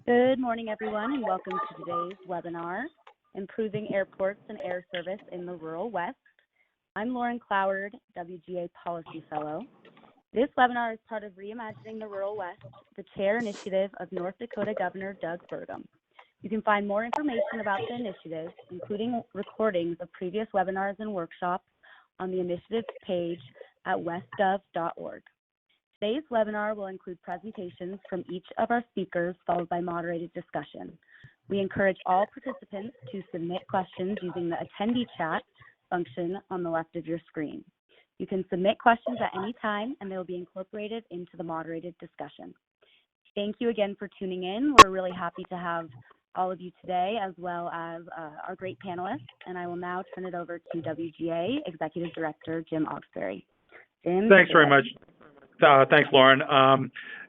Good morning, everyone, and welcome to today's webinar, Improving Airports and Air Service in the Rural West. I'm Lauren Cloward, WGA Policy Fellow. This webinar is part of Reimagining the Rural West, the chair initiative of North Dakota Governor Doug Burgum. You can find more information about the initiative, including recordings of previous webinars and workshops, on the initiatives page at westgov.org. Today's webinar will include presentations from each of our speakers, followed by moderated discussion. We encourage all participants to submit questions using the attendee chat function on the left of your screen. You can submit questions at any time, and they will be incorporated into the moderated discussion. Thank you again for tuning in. We're really happy to have all of you today, as well as our great panelists, and I will now turn it over to WGA Executive Director Jim Ogsbury. Jim? Thanks very much. Thanks, Lauren.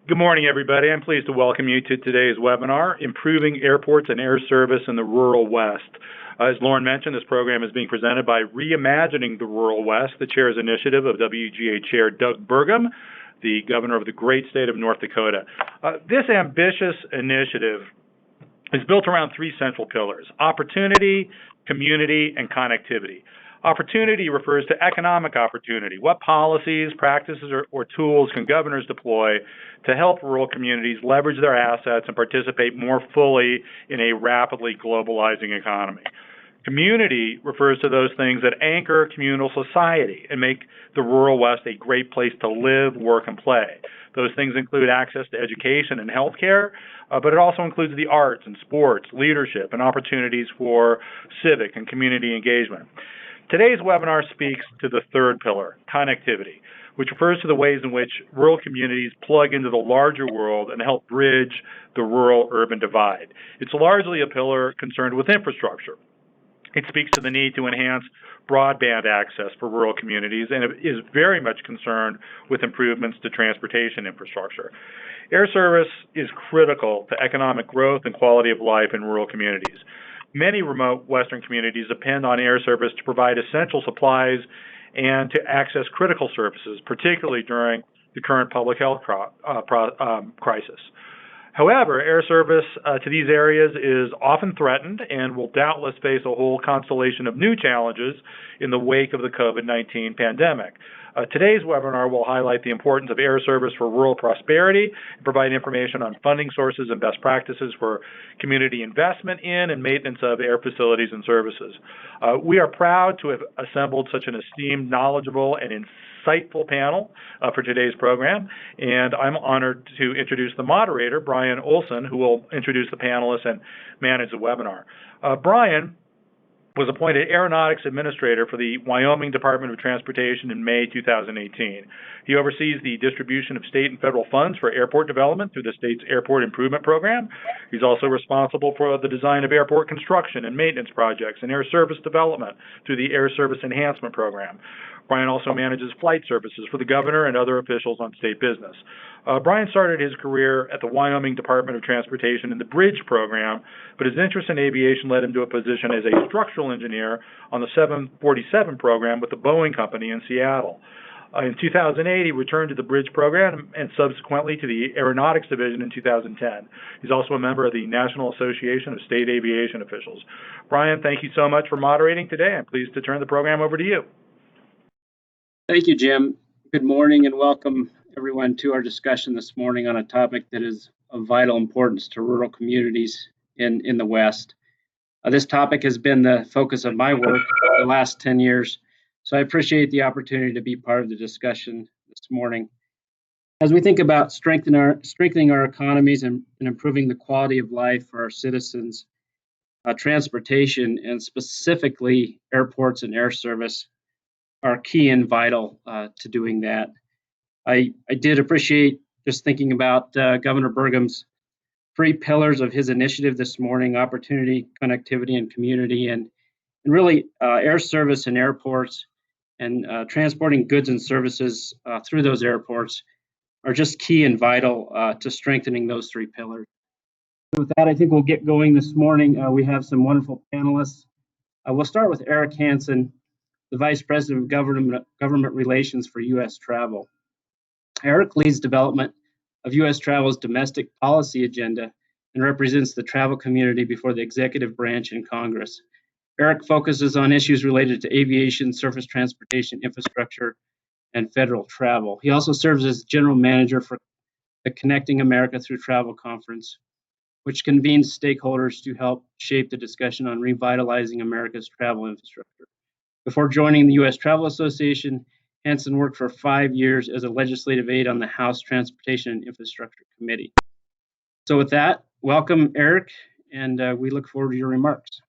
Good morning, everybody. I'm pleased to welcome you to today's webinar, Improving Airports and Air Service in the Rural West. As Lauren mentioned, this program is being presented by Reimagining the Rural West, the chair's initiative of WGA Chair Doug Burgum, the governor of the great state of North Dakota. This ambitious initiative is built around three central pillars: opportunity, community, and connectivity. Opportunity refers to economic opportunity. What policies, practices, or tools can governors deploy to help rural communities leverage their assets and participate more fully in a rapidly globalizing economy? Community refers to those things that anchor communal society and make the rural West a great place to live, work, and play. Those things include access to education and healthcare, but it also includes the arts and sports, leadership, and opportunities for civic and community engagement. Today's webinar speaks to the third pillar, connectivity, which refers to the ways in which rural communities plug into the larger world and help bridge the rural-urban divide. It's largely a pillar concerned with infrastructure. It speaks to the need to enhance broadband access for rural communities, and it is very much concerned with improvements to transportation infrastructure. Air service is critical to economic growth and quality of life in rural communities. Many remote Western communities depend on air service to provide essential supplies and to access critical services, particularly during the current public health crisis. However, air service to these areas is often threatened and will doubtless face a whole constellation of new challenges in the wake of the COVID-19 pandemic. Today's webinar will highlight the importance of air service for rural prosperity and provide information on funding sources and best practices for community investment in and maintenance of air facilities and services. We are proud to have assembled such an esteemed, knowledgeable, and insightful panel for today's program, and I'm honored to introduce the moderator, Brian Olsen, who will introduce the panelists and manage the webinar. Brian was appointed Aeronautics Administrator for the Wyoming Department of Transportation in May 2018. He oversees the distribution of state and federal funds for airport development through the state's Airport Improvement Program. He's also responsible for the design of airport construction and maintenance projects and air service development through the Air Service Enhancement Program. Brian also manages flight services for the governor and other officials on state business. Brian started his career at the Wyoming Department of Transportation in the Bridge program, but his interest in aviation led him to a position as a structural engineer on the 747 program with the Boeing Company in Seattle. In 2008, he returned to the Bridge program and subsequently to the Aeronautics division in 2010. He's also a member of the National Association of State Aviation Officials. Brian, thank you so much for moderating today. I'm pleased to turn the program over to you. Thank you, Jim. Good morning and welcome everyone to our discussion this morning on a topic that is of vital importance to rural communities in the West. This topic has been the focus of my work for the last 10 years, so I appreciate the opportunity to be part of the discussion this morning. As we think about strengthening our economies and improving the quality of life for our citizens, transportation and specifically airports and air service are key and vital to doing that. I did appreciate just thinking about Governor Burgum's three pillars of his initiative this morning: opportunity, connectivity, and community, and really air service and airports and transporting goods and services through those airports are just key and vital to strengthening those three pillars. So with that, I think we'll get going this morning. We have some wonderful panelists. We'll start with Erik Hansen, the Vice President of Government Relations for U.S. Travel. Erik leads development of U.S. Travel's domestic policy agenda and represents the travel community before the executive branch in Congress. Erik focuses on issues related to aviation, surface transportation, infrastructure, and federal travel. He also serves as general manager for the Connecting America Through Travel Conference, which convenes stakeholders to help shape the discussion on revitalizing America's travel infrastructure. Before joining the U.S. Travel Association, Hansen worked for 5 years as a legislative aide on the House Transportation and Infrastructure Committee. So with that, welcome, Erik, and we look forward to your remarks.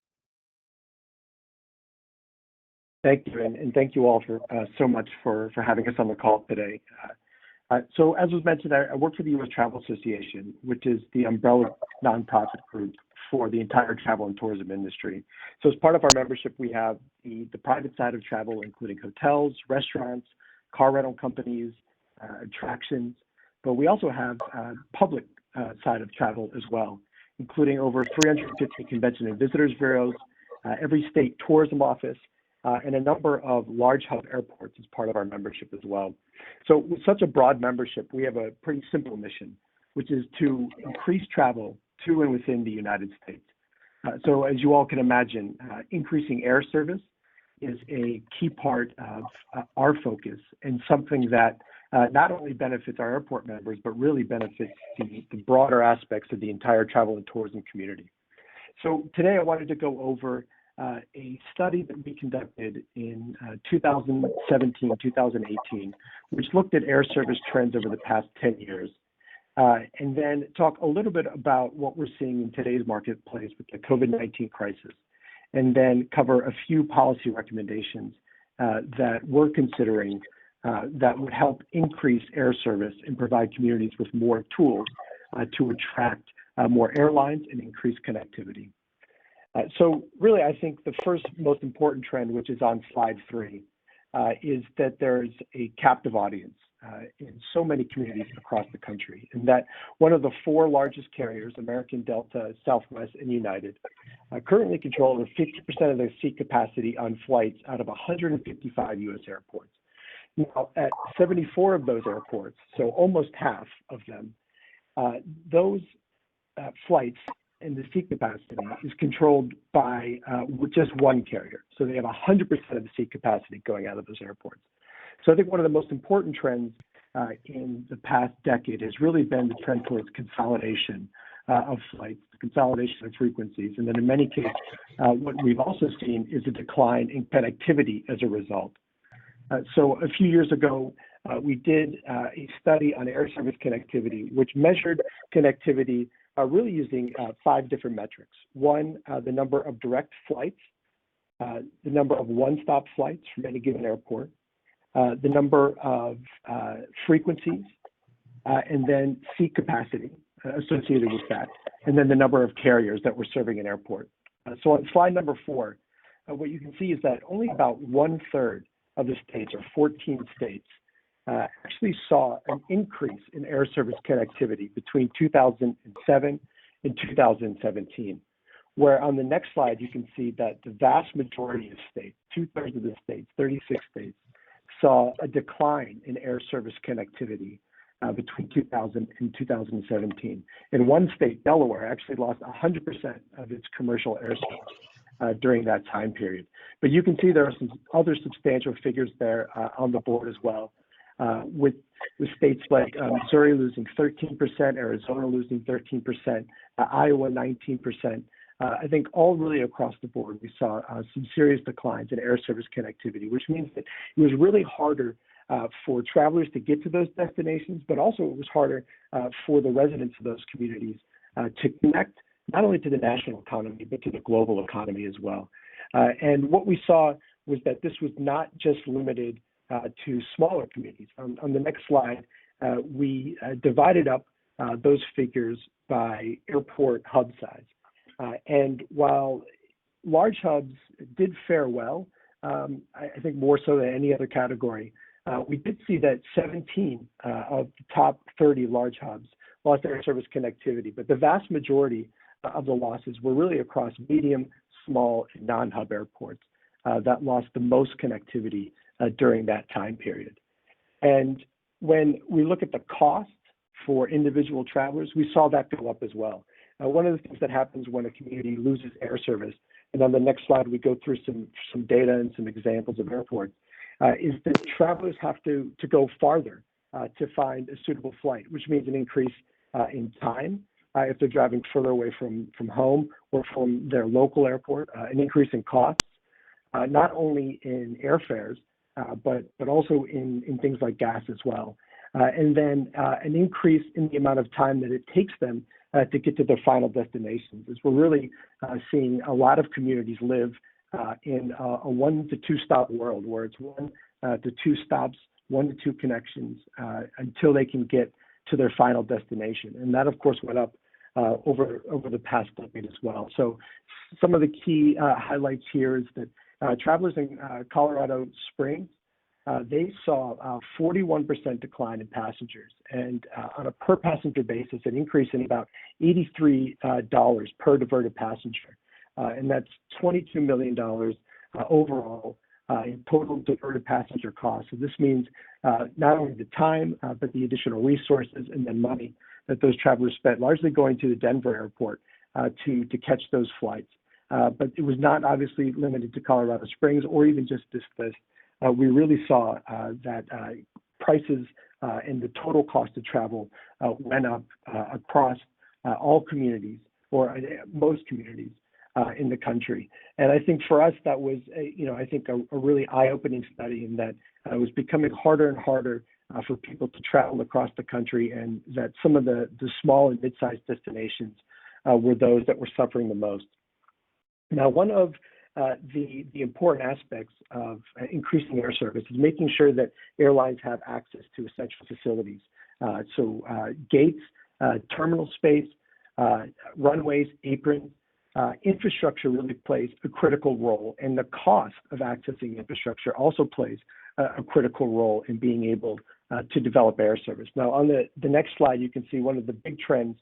Thank you, and thank you all for so much for having us on the call today. So as was mentioned, I work for the U.S. Travel Association, which is the umbrella nonprofit group for the entire travel and tourism industry. So as part of our membership, we have the private side of travel, including hotels, restaurants, car rental companies, attractions, but we also have public side of travel as well, including over 350 convention and visitors bureaus, every state tourism office, and a number of large hub airports as part of our membership as well. So with such a broad membership, we have a pretty simple mission, which is to increase travel to and within the United States. So as you all can imagine, increasing air service is a key part of our focus and something that not only benefits our airport members, but really benefits the broader aspects of the entire travel and tourism community. So today I wanted to go over a study that we conducted in 2017, 2018, which looked at air service trends over the past 10 years. And then talk a little bit about what we're seeing in today's marketplace with the COVID-19 crisis, and then cover a few policy recommendations that we're considering that would help increase air service and provide communities with more tools to attract more airlines and increase connectivity. So really, I think the first most important trend, which is on slide 3, is that there's a captive audience in so many communities across the country, and that one of the 4 largest carriers, American, Delta, Southwest, and United, currently control over 50% of their seat capacity on flights out of 155 U.S. airports. Now, at 74 of those airports, so almost half of them, those flights and the seat capacity is controlled by just one carrier. So they have 100% of the seat capacity going out of those airports. So I think one of the most important trends in the past decade has really been the trend towards consolidation of flights, consolidation of frequencies. And then in many cases, what we've also seen is a decline in connectivity as a result. So a few years ago, we did a study on air service connectivity, which measured connectivity really using 5 different metrics. One, the number of direct flights, the number of one-stop flights from any given airport, the number of frequencies, and then seat capacity associated with that, and then the number of carriers that were serving an airport. So on slide number 4, what you can see is that only about 1/3 of the states, or 14 states, actually saw an increase in air service connectivity between 2007 and 2017, where on the next slide you can see that the vast majority of states, 2/3 of the states, 36 states, saw a decline in air service connectivity between 2000 and 2017. In one state, Delaware, actually lost 100% of its commercial airspace during that time period. But you can see there are some other substantial figures there on the board as well, with states like Missouri losing 13%, Arizona losing 13%, Iowa 19%. I think all really across the board, we saw some serious declines in air service connectivity, which means that it was really harder for travelers to get to those destinations, but also it was harder for the residents of those communities to connect not only to the national economy, but to the global economy as well. And what we saw was that this was not just limited to smaller communities. On the next slide, we divided up those figures by airport hub size. And while large hubs did fare well, I think more so than any other category, we did see that 17 of the top 30 large hubs lost air service connectivity, but the vast majority of the losses were really across medium, small, and non-hub airports that lost the most connectivity during that time period. And when we look at the cost for individual travelers, we saw that go up as well. one of the things that happens when a community loses air service, and on the next slide we go through some data and some examples of airports, is that travelers have to go farther to find a suitable flight, which means an increase in time if they're driving further away from home or from their local airport, an increase in costs, not only in airfares, but also in things like gas as well. And then an increase in the amount of time that it takes them to get to their final destinations. As we're really seeing a lot of communities live in a 1 to 2 stop world, where it's 1 to 2 stops, 1 to 2 connections until they can get to their final destination. And that, of course, went up over the past decade as well. So some of the key highlights here is that travelers in Colorado Springs, they saw a 41% decline in passengers, and on a per passenger basis, an increase in about $83 per diverted passenger. And that's $22 million overall in total diverted passenger costs. So this means not only the time, but the additional resources and then money that those travelers spent, largely going to the Denver airport to catch those flights. But it was not obviously limited to Colorado Springs or even just this list. We really saw that prices and the total cost of travel went up across all communities, or most communities in the country. And I think for us, that was, a really eye-opening study, in that it was becoming harder and harder for people to travel across the country, and that some of the small and mid-sized destinations were those that were suffering the most. Now, one of the important aspects of increasing air service is making sure that airlines have access to essential facilities. So gates, terminal space, runways, aprons, infrastructure really plays a critical role, and the cost of accessing infrastructure also plays a critical role in being able to develop air service. Now, on the next slide, you can see one of the big trends.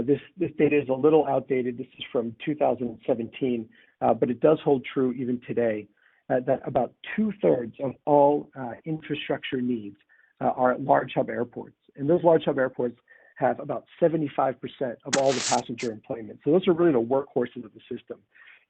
This data is a little outdated. This is from 2017, but it does hold true even today, that about 2/3 of all infrastructure needs are at large hub airports. And those large hub airports have about 75% of all the passenger employment. So those are really the workhorses of the system.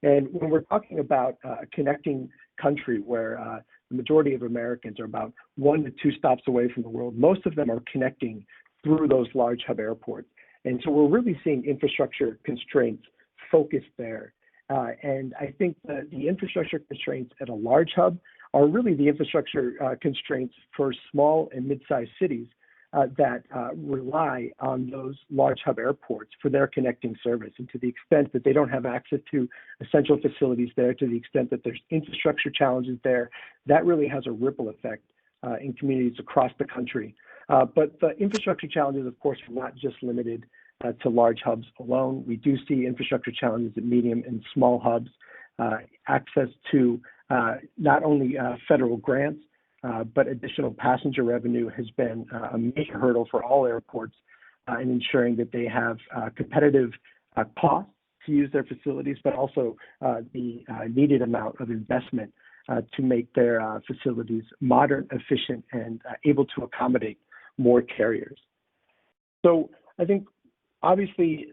And when we're talking about a connecting country where the majority of Americans are about 1 to 2 stops away from the world, most of them are connecting through those large hub airports. And so we're really seeing infrastructure constraints focused there. And I think that the infrastructure constraints at a large hub are really the infrastructure constraints for small and mid-sized cities that rely on those large hub airports for their connecting service. And to the extent that they don't have access to essential facilities there, to the extent that there's infrastructure challenges there, that really has a ripple effect in communities across the country. But the infrastructure challenges, of course, are not just limited to large hubs alone. We do see infrastructure challenges at medium and small hubs, access to not only federal grants, but additional passenger revenue has been a major hurdle for all airports in ensuring that they have competitive costs to use their facilities, but also the needed amount of investment to make their facilities modern, efficient, and able to accommodate more carriers. So I think obviously,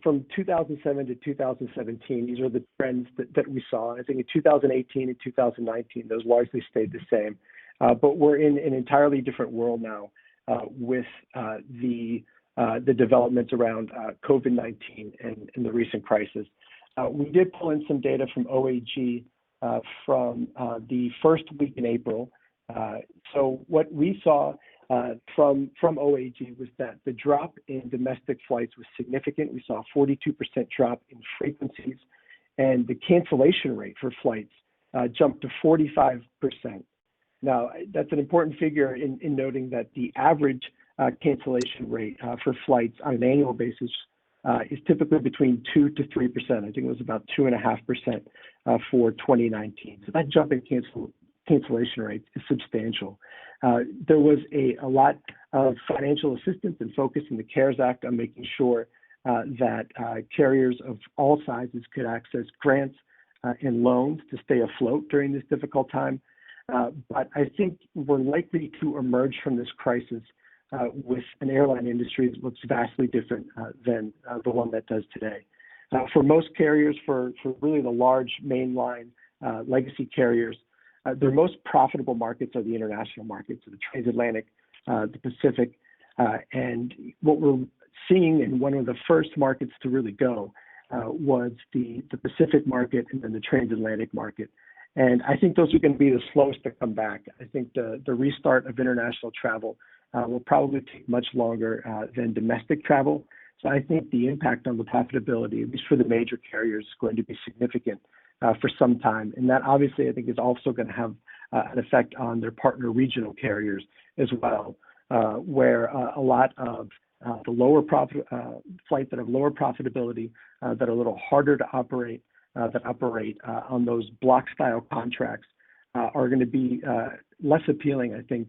from 2007 to 2017, these are the trends that we saw. I think in 2018 and 2019, those largely stayed the same. But we're in an entirely different world now with the developments around COVID-19 and the recent crisis. We did pull in some data from OAG from the first week in April. So what we saw from OAG was that the drop in domestic flights was significant. We saw a 42% drop in frequencies, and the cancellation rate for flights jumped to 45%. Now, that's an important figure in noting that the average cancellation rate for flights on an annual basis is typically between 2 to 3%. I think it was about 2.5% for 2019. So that jump in cancellation rate is substantial. There was a lot of financial assistance and focus in the CARES Act on making sure that carriers of all sizes could access grants and loans to stay afloat during this difficult time. But I think we're likely to emerge from this crisis with an airline industry that looks vastly different than the one that does today. For most carriers, for really the large mainline legacy carriers, their most profitable markets are the international markets, the transatlantic, the Pacific, and what we're seeing in one of the first markets to really go was the Pacific market and then the transatlantic market. And I think those are going to be the slowest to come back. I think the restart of international travel will probably take much longer than domestic travel. So I think the impact on the profitability, at least for the major carriers, is going to be significant for some time. And that obviously I think is also going to have an effect on their partner regional carriers as well, where a lot of the lower profit flights that have lower profitability, that are a little harder to operate, that operate on those block style contracts are going to be less appealing, I think,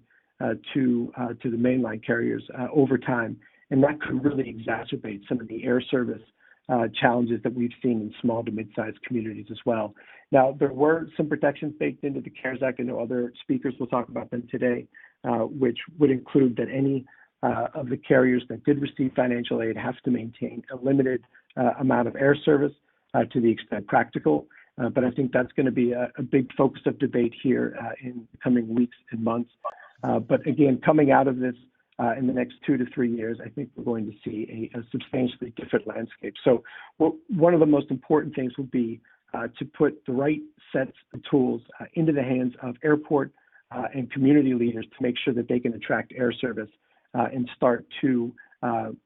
to the mainline carriers over time. And that could really exacerbate some of the air service challenges that we've seen in small to mid-sized communities as well. Now, there were some protections baked into the CARES Act. I know other speakers will talk about them today, which would include that any of the carriers that did receive financial aid have to maintain a limited amount of air service to the extent practical. But I think that's going to be a big focus of debate here in the coming weeks and months. But again, coming out of this in the next 2 to 3 years, I think we're going to see a substantially different landscape. So one of the most important things will be to put the right sets of tools into the hands of airport and community leaders to make sure that they can attract air service and start down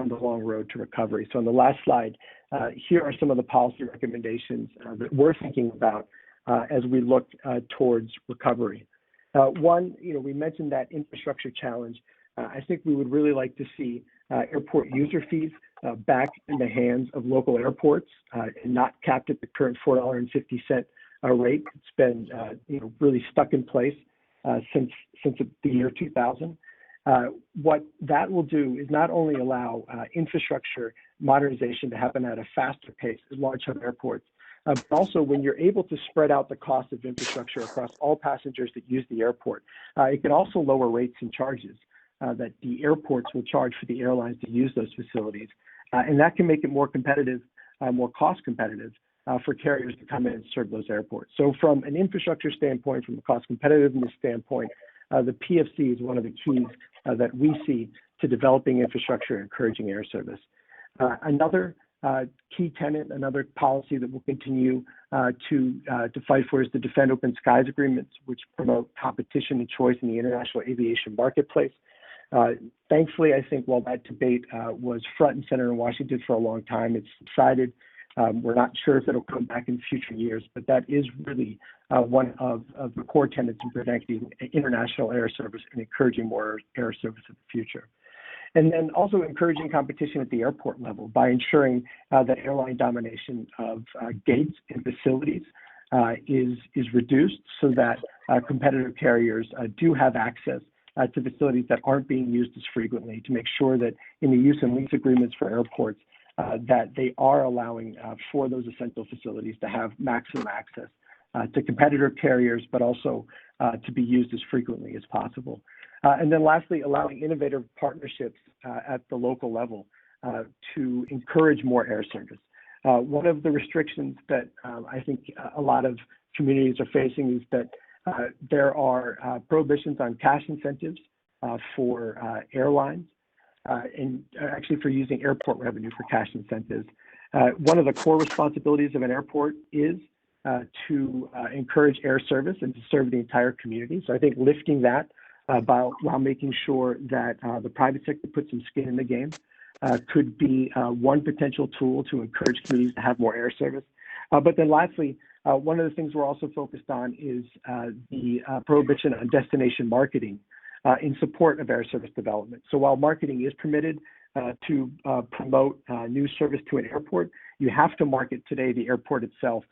the long road to recovery. So on the last slide, here are some of the policy recommendations that we're thinking about as we look towards recovery. One, we mentioned that infrastructure challenge. I think we would really like to see airport user fees back in the hands of local airports and not capped at the current $4.50 rate. It's been really stuck in place since the year 2000. What that will do is not only allow infrastructure modernization to happen at a faster pace at large hub airports, but also when you're able to spread out the cost of infrastructure across all passengers that use the airport, it can also lower rates and charges that the airports will charge for the airlines to use those facilities. And that can make it more competitive, more cost competitive for carriers to come in and serve those airports. So from an infrastructure standpoint, from a cost competitiveness standpoint, the PFC is one of the keys that we see to developing infrastructure and encouraging air service. Another key tenet, another policy that we'll continue to fight for is the Defend Open Skies Agreements, which promote competition and choice in the international aviation marketplace. Thankfully, I think while that debate was front and center in Washington for a long time, it's subsided. We're not sure if it'll come back in future years, but that is really one of the core tenets in protecting international air service and encouraging more air service in the future. And then also encouraging competition at the airport level by ensuring that airline domination of gates and facilities is reduced so that competitive carriers do have access to facilities that aren't being used as frequently, to make sure that in the use and lease agreements for airports that they are allowing for those essential facilities to have maximum access to competitor carriers, but also to be used as frequently as possible. And then lastly, allowing innovative partnerships at the local level to encourage more air service. One of the restrictions that I think a lot of communities are facing is that there are prohibitions on cash incentives for airlines and actually for using airport revenue for cash incentives. One of the core responsibilities of an airport is to encourage air service and to serve the entire community. So I think lifting that while making sure that the private sector puts some skin in the game could be one potential tool to encourage communities to have more air service. But then lastly, one of the things we're also focused on is the prohibition on destination marketing in support of air service development. So while marketing is permitted to promote new service to an airport, you have to market today the airport itself,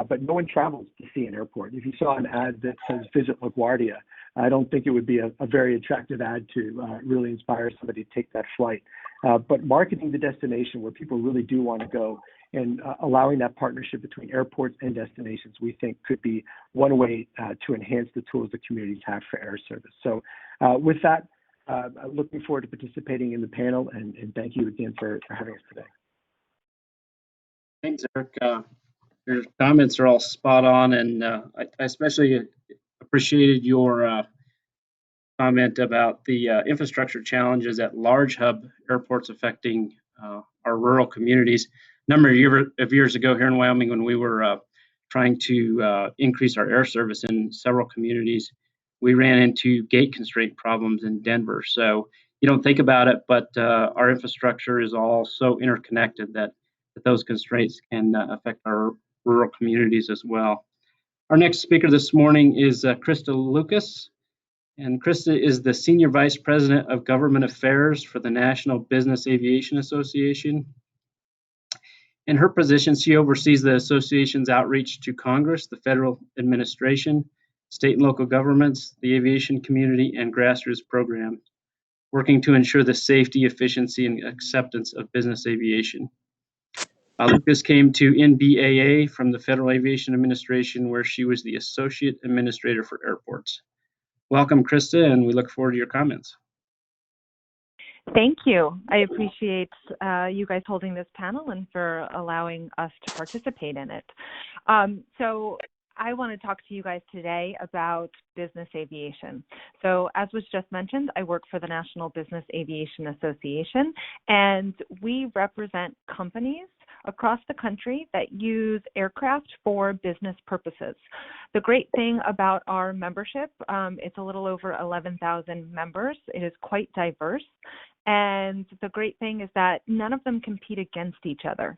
but no one travels to see an airport. If you saw an ad that says visit LaGuardia, I don't think it would be a very attractive ad to really inspire somebody to take that flight. But marketing the destination where people really do want to go and allowing that partnership between airports and destinations, we think could be one way to enhance the tools that communities have for air service. So with that, Looking forward to participating in the panel, and thank you again for having us today. Thanks, Erik. Your comments are all spot on, and I especially appreciated your comment about the infrastructure challenges at large hub airports affecting our rural communities. A number of years ago here in Wyoming, when we were trying to increase our air service in several communities, we ran into gate constraint problems in Denver. So you don't think about it, but our infrastructure is all so interconnected that those constraints can affect our rural communities as well. Our next speaker this morning is Christa Lucas. And Christa is the Senior Vice President of Government Affairs for the National Business Aviation Association. In her position, she oversees the association's outreach to Congress, the federal administration, state and local governments, the aviation community, and grassroots programs, working to ensure the safety, efficiency, and acceptance of business aviation. Lucas came to NBAA from the Federal Aviation Administration, where she was the Associate Administrator for Airports. Welcome, Christa, and we look forward to your comments. Thank you. I appreciate you guys holding this panel and for allowing us to participate in it. So I want to talk to you guys today about business aviation. So as was just mentioned, I work for the National Business Aviation Association, and we represent companies across the country that use aircraft for business purposes. The great thing about our membership, it's a little over 11,000 members. It is quite diverse. And the great thing is that none of them compete against each other.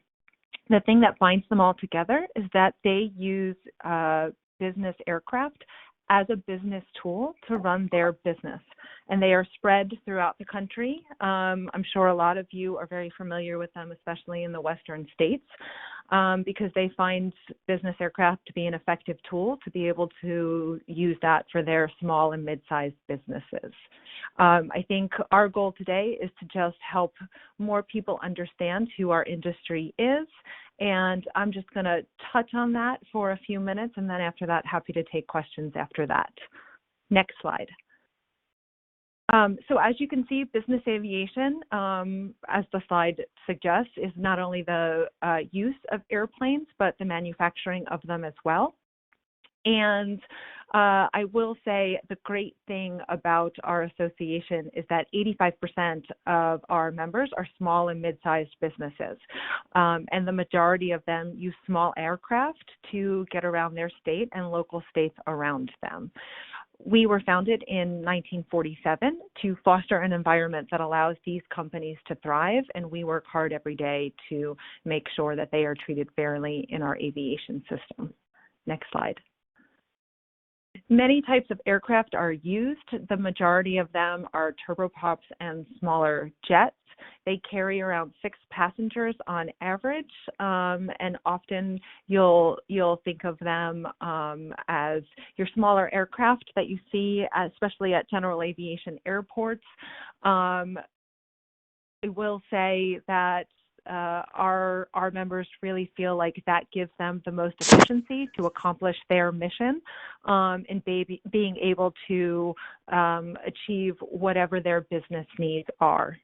The thing that binds them all together is that they use business aircraft as a business tool to run their business. And they are spread throughout the country. I'm sure a lot of you are very familiar with them, especially in the western states, because they find business aircraft to be an effective tool to be able to use that for their small and mid-sized businesses. I think our goal today is to just help more people understand who our industry is. And I'm just going to touch on that for a few minutes, and then after that, happy to take questions after that. Next slide. So as you can see, business aviation, as the slide suggests, is not only the use of airplanes, but the manufacturing of them as well. And I will say the great thing about our association is that 85% of our members are small and mid-sized businesses. And the majority of them use small aircraft to get around their state and local states around them. We were founded in 1947 to foster an environment that allows these companies to thrive, and we work hard every day to make sure that they are treated fairly in our aviation system. Next slide. Many types of aircraft are used. The majority of them are turboprops and smaller jets. They carry around 6 passengers on average, and often you'll think of them as your smaller aircraft that you see, especially at general aviation airports. I will say that our members really feel like that gives them the most efficiency to accomplish their mission and being able to achieve whatever their business needs are.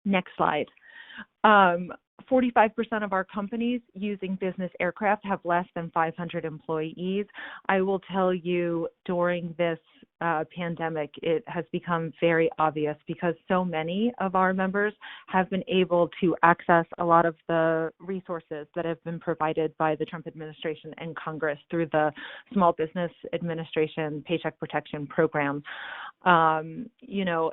Next slide. 45% of our companies using business aircraft have less than 500 employees. I will tell you, during this pandemic, it has become very obvious because so many of our members have been able to access a lot of the resources that have been provided by the Trump administration and Congress through the Small Business Administration Paycheck Protection Program. You know,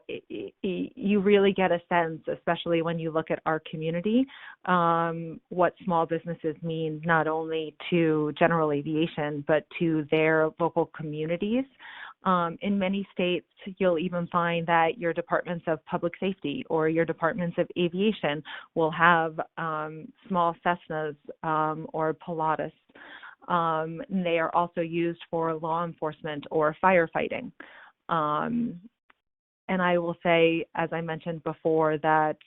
you really get a sense, especially when you look at our community, what small businesses mean not only to general aviation, but to their local communities. In many states, you'll even find that your departments of public safety or your departments of aviation will have small Cessnas or Pilatus. They are also used for law enforcement or firefighting. And I will say, as I mentioned before, that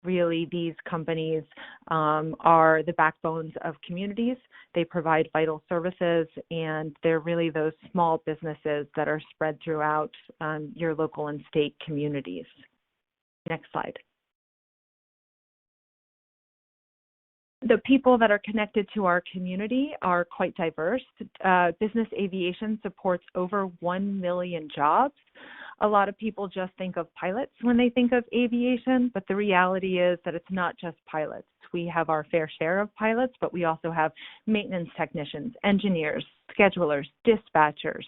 really, these companies are the backbones of communities. They provide vital services, and they're really those small businesses that are spread throughout your local and state communities. Next slide. The people that are connected to our community are quite diverse. Business aviation supports over 1 million jobs. A lot of people just think of pilots when they think of aviation, but the reality is that it's not just pilots. We have our fair share of pilots, but we also have maintenance technicians, engineers, schedulers, dispatchers,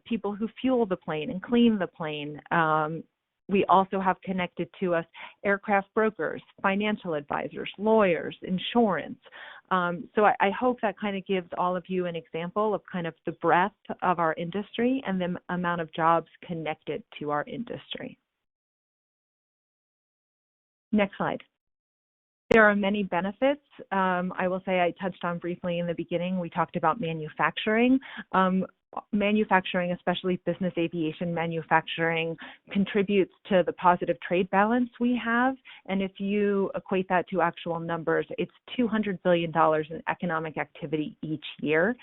people who fuel the plane and clean the plane. We also have connected to us aircraft brokers, financial advisors, lawyers, insurance. So I hope that kind of gives all of you an example of kind of the breadth of our industry and the amount of jobs connected to our industry. Next slide. There are many benefits. I will say I touched on briefly in the beginning. We talked about manufacturing. Manufacturing, especially business aviation manufacturing, contributes to the positive trade balance we have. And if you equate that to actual numbers, it's $200 billion in economic activity each year.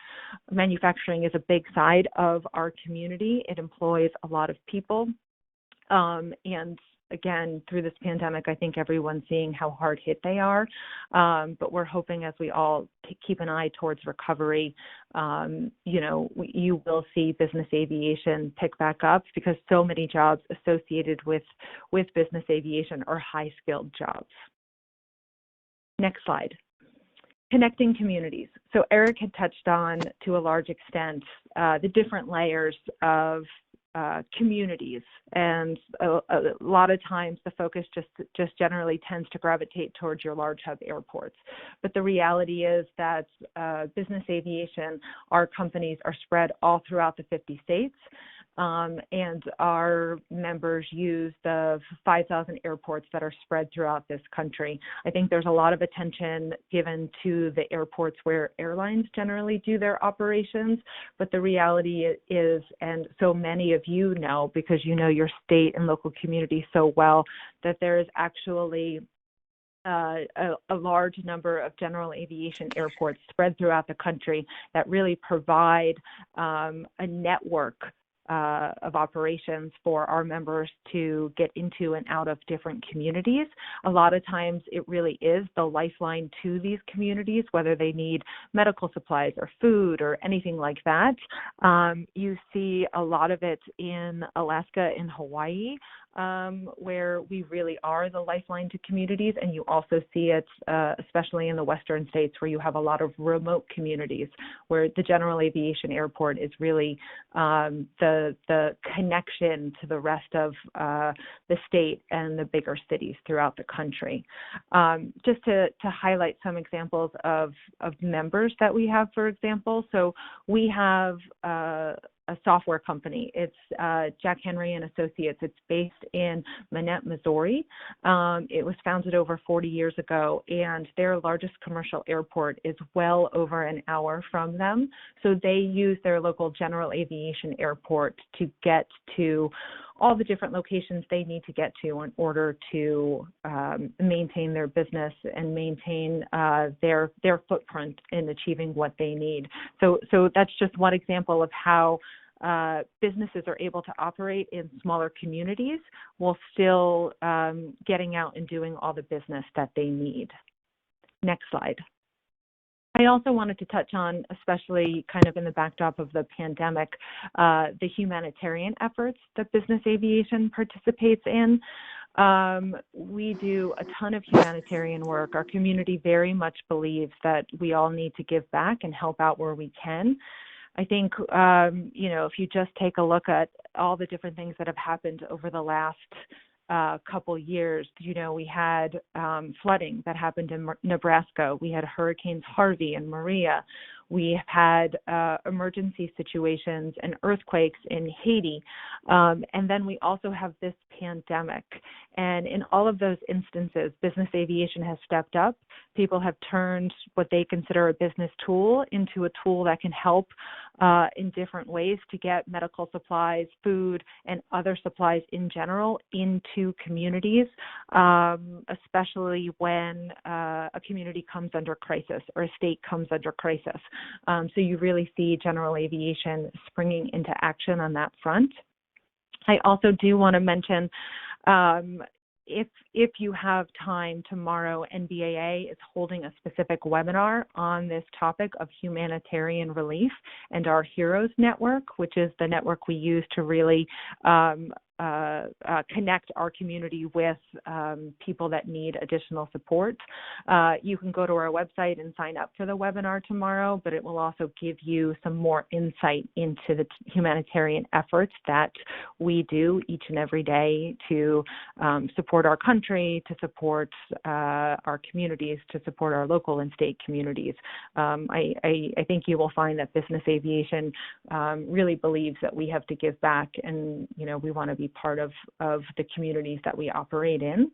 Manufacturing is a big side of our community. It employs a lot of people. And again, through this pandemic, I think everyone's seeing how hard hit they are. But we're hoping as we all keep an eye towards recovery, you will see business aviation pick back up because so many jobs associated with business aviation are high-skilled jobs. Next slide. Connecting communities. So Erik had touched on, to a large extent, the different layers of communities, and a lot of times the focus just generally tends to gravitate towards your large hub airports. But the reality is that business aviation, our companies are spread all throughout the 50 states. And our members use the 5,000 airports that are spread throughout this country. I think there's a lot of attention given to the airports where airlines generally do their operations, but the reality is, and so many of you know, because you know your state and local community so well, that there is actually a large number of general aviation airports spread throughout the country that really provide a network of operations for our members to get into and out of different communities. A lot of times it really is the lifeline to these communities, whether they need medical supplies or food or anything like that. You see a lot of it in Alaska and Hawaii, where we really are the lifeline to communities, and you also see it especially in the western states where you have a lot of remote communities where the general aviation airport is really the connection to the rest of the state and the bigger cities throughout the country. Just to highlight some examples of members that we have, for example, so we have a software company. It's Jack Henry and Associates. It's based in Manette, Missouri. It was founded over 40 years ago, and their largest commercial airport is well over an hour from them. So they use their local general aviation airport to get to all the different locations they need to get to in order to maintain their business and maintain their footprint in achieving what they need. So that's just one example of how businesses are able to operate in smaller communities while still getting out and doing all the business that they need. Next slide. I also wanted to touch on, especially kind of in the backdrop of the pandemic, the humanitarian efforts that business aviation participates in. We do a ton of humanitarian work. Our community very much believes that we all need to give back and help out where we can. I think, if you just take a look at all the different things that have happened over the last couple years, we had flooding that happened in Nebraska. We had Hurricanes Harvey and Maria. We have had emergency situations and earthquakes in Haiti. And then we also have this pandemic. And in all of those instances, business aviation has stepped up. People have turned what they consider a business tool into a tool that can help in different ways to get medical supplies, food, and other supplies in general into communities, especially when a community comes under crisis or a state comes under crisis. So you really see general aviation springing into action on that front. I also do want to mention, if you have time tomorrow, NBAA is holding a specific webinar on this topic of humanitarian relief and our Heroes Network, which is the network we use to really connect our community with people that need additional support. You can go to our website and sign up for the webinar tomorrow, but it will also give you some more insight into the humanitarian efforts that we do each and every day to support our country, to support our communities, to support our local and state communities. I think you will find that business aviation really believes that we have to give back, and we want to be part of the communities that we operate in.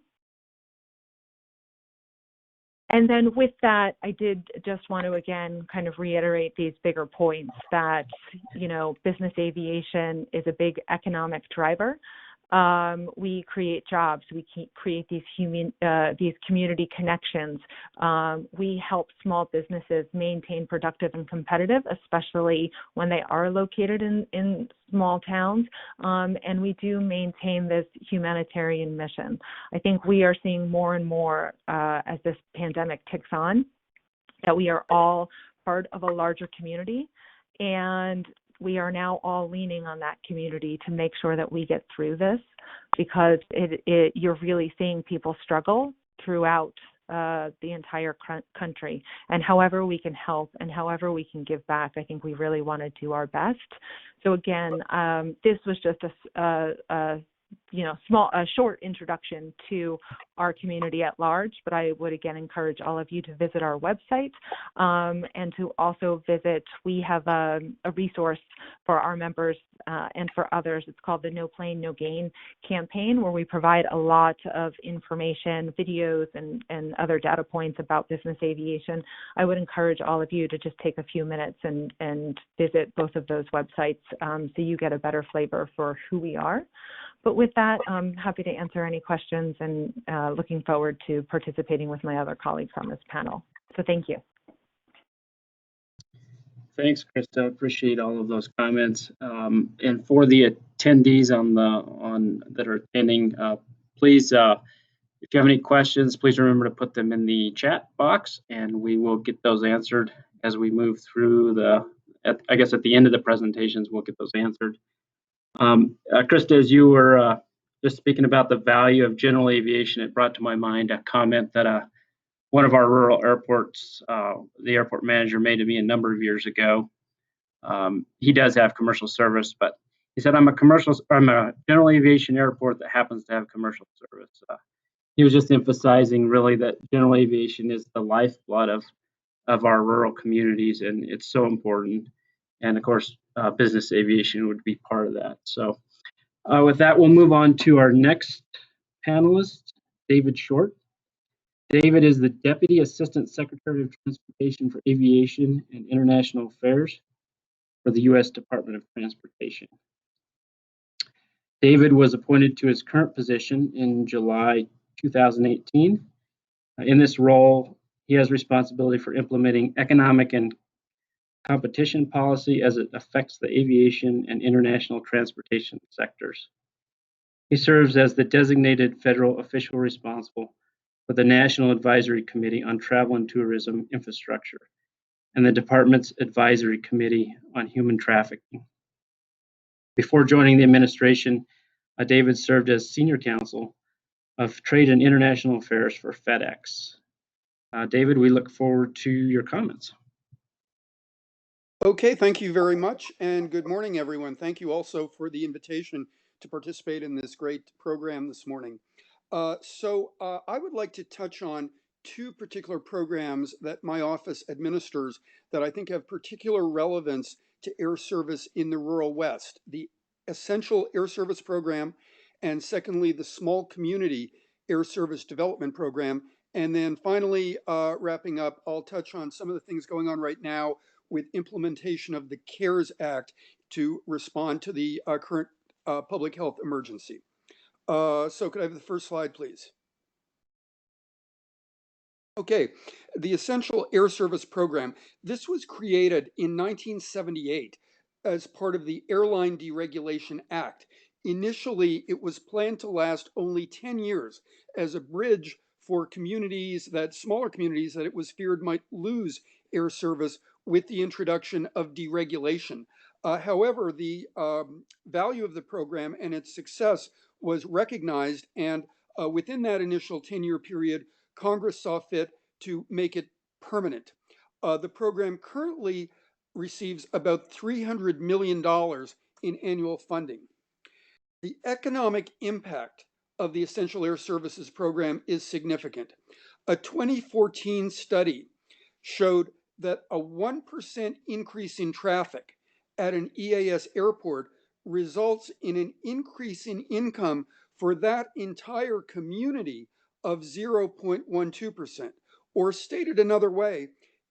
And then with that, I did just want to again kind of reiterate these bigger points that, business aviation is a big economic driver. We create jobs. We create these community connections. We help small businesses maintain productive and competitive, especially when they are located in small towns. And we do maintain this humanitarian mission. I think we are seeing more and more as this pandemic ticks on that we are all part of a larger community, and we are now all leaning on that community to make sure that we get through this, because you're really seeing people struggle throughout the entire country. And however we can help and however we can give back, I think we really want to do our best. So again, this was just a short introduction to our community at large, but I would again encourage all of you to visit our website and to also visit, we have a resource for our members and for others. It's called the No Plane, No Gain campaign, where we provide a lot of information, videos, and other data points about business aviation. I would encourage all of you to just take a few minutes and visit both of those websites so you get a better flavor for who we are. But with that, I'm happy to answer any questions and looking forward to participating with my other colleagues on this panel. So thank you. Thanks, Christa. Appreciate all of those comments. And for the attendees that are attending, please, if you have any questions, please remember to put them in the chat box, and we will get those answered as we move through I guess at the end of the presentations, we'll get those answered. Christa, as you were just speaking about the value of general aviation, it brought to my mind a comment that one of our rural airports, the airport manager, made to me a number of years ago. He does have commercial service, but he said, I'm a general aviation airport that happens to have commercial service. He was just emphasizing really that general aviation is the lifeblood of our rural communities, and it's so important. And of course, business aviation would be part of that. So with that, we'll move on to our next panelist, David Short. David is the Deputy Assistant Secretary of Transportation for Aviation and International Affairs for the US Department of Transportation. David was appointed to his current position in July 2018. In this role, he has responsibility for implementing economic and competition policy as it affects the aviation and international transportation sectors. He serves as the designated federal official responsible for the National Advisory Committee on Travel and Tourism Infrastructure and the Department's Advisory Committee on Human Trafficking. Before joining the administration, David served as Senior Counsel of Trade and International Affairs for FedEx. David, we look forward to your comments. Okay, thank you very much, and good morning, everyone. Thank you also for the invitation to participate in this great program this morning. I would like to touch on two particular programs that my office administers that I think have particular relevance to air service in the rural West: the Essential Air Service Program, and secondly, the Small Community Air Service Development Program. And then finally, wrapping up, I'll touch on some of the things going on right now with implementation of the CARES Act to respond to the current public health emergency. So could I have the first slide, please? Okay, the Essential Air Service Program. This was created in 1978 as part of the Airline Deregulation Act. Initially, it was planned to last only 10 years as a bridge for smaller communities that it was feared might lose air service with the introduction of deregulation. However, the value of the program and its success was recognized, and within that initial 10-year period, Congress saw fit to make it permanent. The program currently receives about $300 million in annual funding. The economic impact of the Essential Air Services Program is significant. A 2014 study showed that a 1% increase in traffic at an EAS airport results in an increase in income for that entire community of 0.12%. Or stated another way,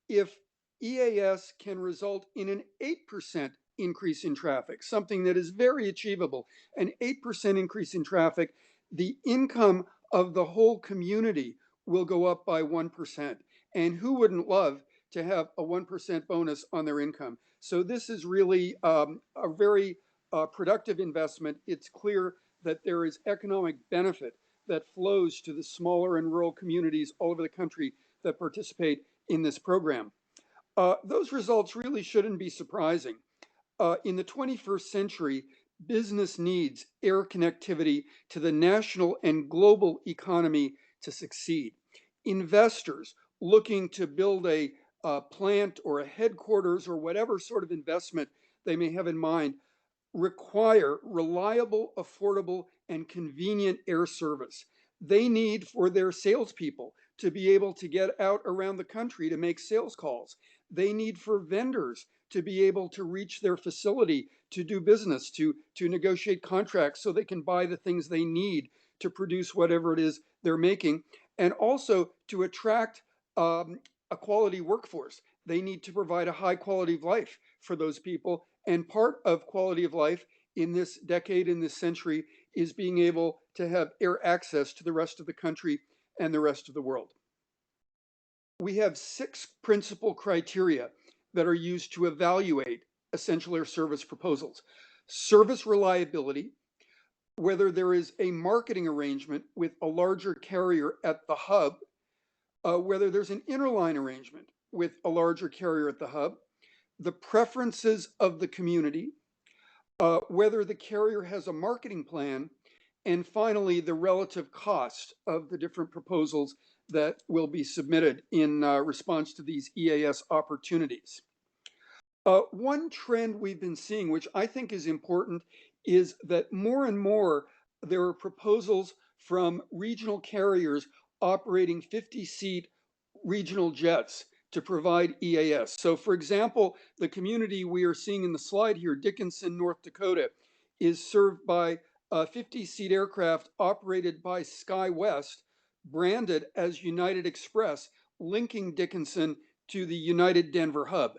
if EAS can result in an 8% increase in traffic, something that is very achievable, an 8% increase in traffic, the income of the whole community will go up by 1%. And who wouldn't love to have a 1% bonus on their income? So this is really a very productive investment. It's clear that there is economic benefit that flows to the smaller and rural communities all over the country that participate in this program. Those results really shouldn't be surprising. In the 21st century, business needs air connectivity to the national and global economy to succeed. Investors looking to build a plant or a headquarters or whatever sort of investment they may have in mind require reliable, affordable, and convenient air service. They need for their salespeople to be able to get out around the country to make sales calls. They need for vendors to be able to reach their facility to do business, to negotiate contracts so they can buy the things they need to produce whatever it is they're making, and also to attract a quality workforce. They need to provide a high quality of life for those people. And part of quality of life in this decade, in this century, is being able to have air access to the rest of the country and the rest of the world. We have 6 principal criteria that are used to evaluate essential air service proposals: service reliability, whether there is a marketing arrangement with a larger carrier at the hub, whether there's an interline arrangement with a larger carrier at the hub, the preferences of the community, whether the carrier has a marketing plan, and finally, the relative cost of the different proposals that will be submitted in response to these EAS opportunities. One trend we've been seeing, which I think is important, is that more and more there are proposals from regional carriers operating 50-seat regional jets to provide EAS. So for example, the community we are seeing in the slide here, Dickinson, North Dakota, is served by a 50-seat aircraft operated by SkyWest, branded as United Express, linking Dickinson to the United Denver hub.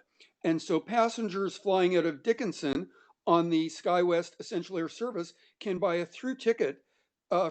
And so passengers flying out of Dickinson on the SkyWest Essential Air Service can buy a through ticket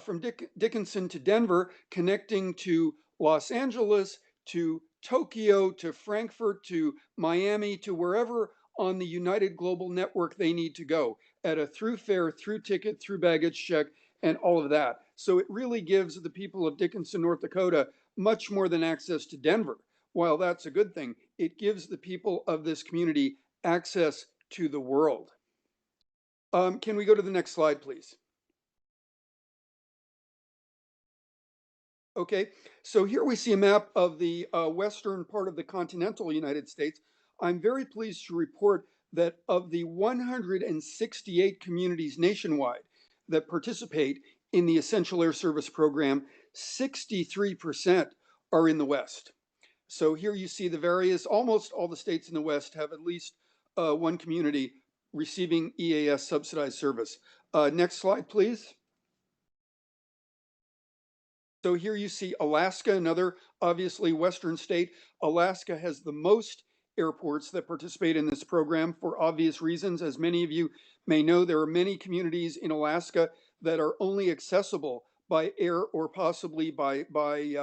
from Dickinson to Denver, connecting to Los Angeles, to Tokyo, to Frankfurt, to Miami, to wherever on the United Global Network they need to go at a through fare, through ticket, through baggage check, and all of that. So it really gives the people of Dickinson, North Dakota, much more than access to Denver. While that's a good thing, it gives the people of this community access to the world. Can we go to the next slide, please? Okay, so here we see a map of the western part of the continental United States. I'm very pleased to report that of the 168 communities nationwide that participate in the Essential Air Service Program, 63% are in the West. So here you see the various, almost all the states in the West have at least one community receiving EAS subsidized service. Next slide, please. So here you see Alaska, another obviously Western state. Alaska has the most airports that participate in this program for obvious reasons. As many of you may know, there are many communities in Alaska that are only accessible by air or possibly by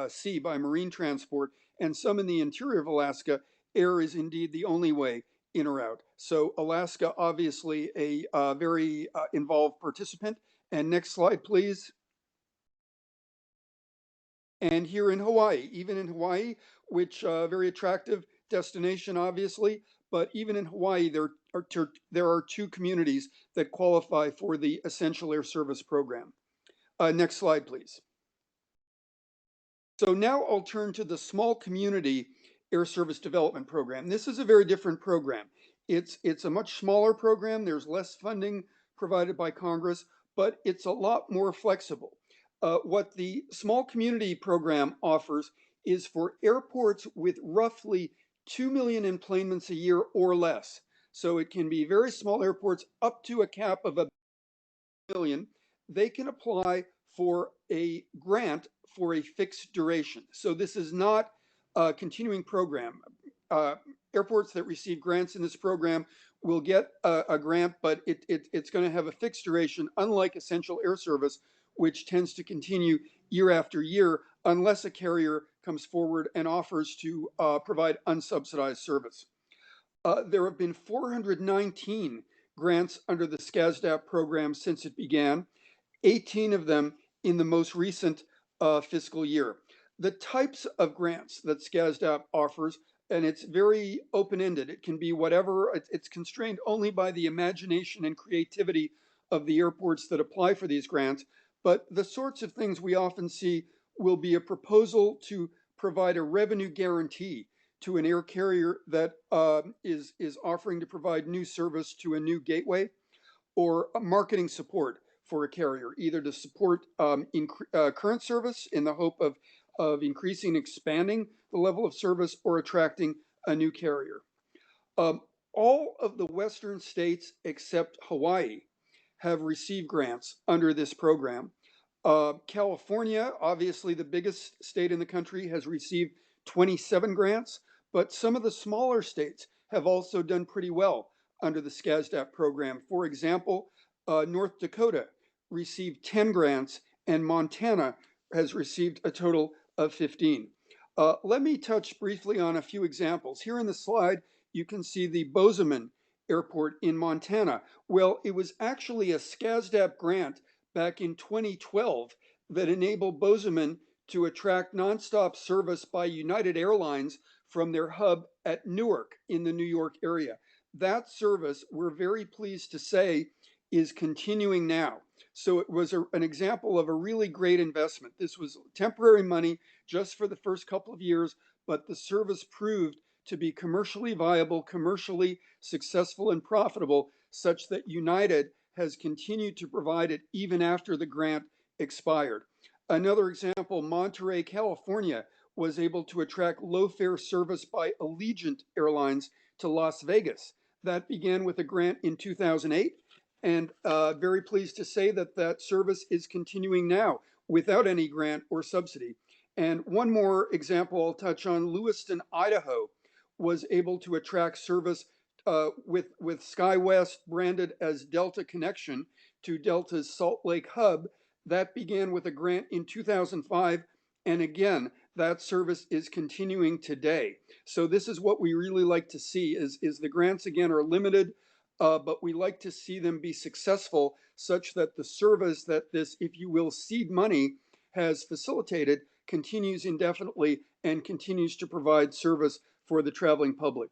sea, by marine transport. And some in the interior of Alaska, air is indeed the only way in or out. So Alaska, obviously a very involved participant. And next slide, please. And here in Hawaii, even in Hawaii, which very attractive destination, obviously, but even in Hawaii, there are two communities that qualify for the Essential Air Service program. Next slide, please. So now I'll turn to the Small Community Air Service Development Program. This is a very different program. It's a much smaller program. There's less funding provided by Congress, but it's a lot more flexible. What the Small Community Program offers is for airports with roughly 2 million enplanements a year or less. So it can be very small airports up to a cap of a million. They can apply for a grant for a fixed duration. So this is not a continuing program. Airports that receive grants in this program will get a grant, but it's going to have a fixed duration, unlike Essential Air Service, which tends to continue year after year unless a carrier comes forward and offers to provide unsubsidized service. There have been 419 grants under the SCASOP program since it began, 18 of them in the most recent fiscal year. The types of grants that SCASOP offers, and it's very open-ended. It can be whatever, it's constrained only by the imagination and creativity of the airports that apply for these grants. But the sorts of things we often see will be a proposal to provide a revenue guarantee to an air carrier that is offering to provide new service to a new gateway, or a marketing support for a carrier, either to support current service in the hope of increasing and expanding the level of service or attracting a new carrier. All of the Western states except Hawaii have received grants under this program. California, obviously the biggest state in the country, has received 27 grants, but some of the smaller states have also done pretty well under the SCASOP program. For example, North Dakota received 10 grants and Montana has received a total of 15. Let me touch briefly on a few examples. Here in the slide, you can see the Bozeman Airport in Montana. Well, it was actually a SCASOP grant back in 2012 that enabled Bozeman to attract nonstop service by United Airlines from their hub at Newark in the New York area. That service, we're very pleased to say, is continuing now. So it was an example of a really great investment. This was temporary money just for the first couple of years, but the service proved to be commercially viable, commercially successful and profitable, such that United has continued to provide it even after the grant expired. Another example, Monterey, California was able to attract low-fare service by Allegiant Airlines to Las Vegas. That began with a grant in 2008, and very pleased to say that that service is continuing now without any grant or subsidy. And one more example I'll touch on, Lewiston, Idaho was able to attract service with SkyWest branded as Delta Connection to Delta's Salt Lake hub. That began with a grant in 2005, and again, that service is continuing today. So this is what we really like to see is the grants again are limited, but we like to see them be successful such that the service that this, if you will, seed money has facilitated continues indefinitely and continues to provide service for the traveling public.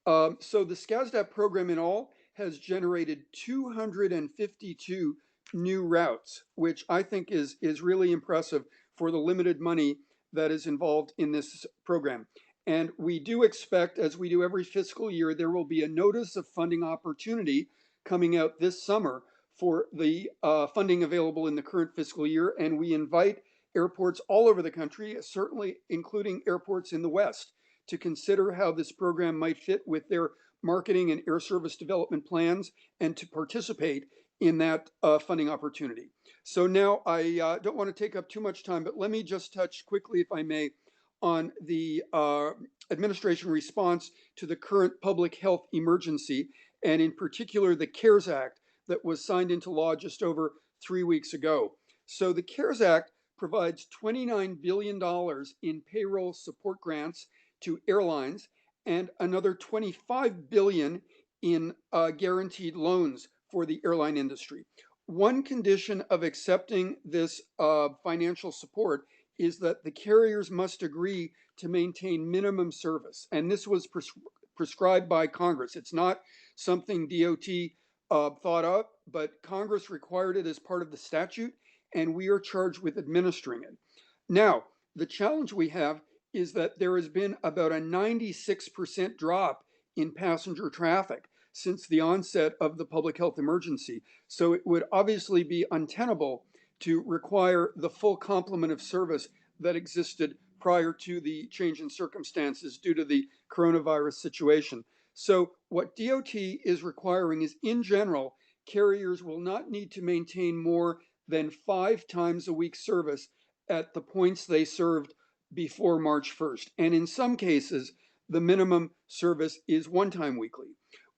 So the SCASOP program in all has generated 252 new routes, which I think is really impressive for the limited money that is involved in this program. And we do expect, as we do every fiscal year, there will be a notice of funding opportunity coming out this summer for the funding available in the current fiscal year. And we invite airports all over the country, certainly including airports in the West, to consider how this program might fit with their marketing and air service development plans and to participate in that funding opportunity. So now I don't want to take up too much time, but let me just touch quickly, if I may, on the administration response to the current public health emergency, and in particular the CARES Act that was signed into law just over 3 weeks ago. So the CARES Act provides $29 billion in payroll support grants to airlines and another $25 billion in guaranteed loans for the airline industry. One condition of accepting this financial support is that the carriers must agree to maintain minimum service. And this was prescribed by Congress. It's not something DOT thought up, but Congress required it as part of the statute, and we are charged with administering it. Now, the challenge we have is that there has been about a 96% drop in passenger traffic since the onset of the public health emergency. So it would obviously be untenable to require the full complement of service that existed prior to the change in circumstances due to the coronavirus situation. So what DOT is requiring is, in general, carriers will not need to maintain more than 5 times a week service at the points they served before March 1st. And in some cases, the minimum service is 1 time weekly.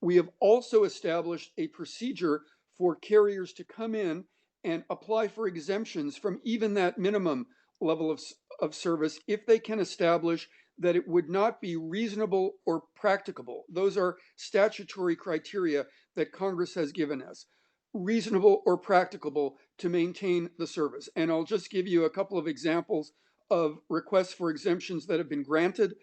We have also established a procedure for carriers to come in and apply for exemptions from even that minimum level of service if they can establish that it would not be reasonable or practicable. Those are statutory criteria that Congress has given us. Reasonable or practicable to maintain the service. And I'll just give you a couple of examples of requests for exemptions that have been granted.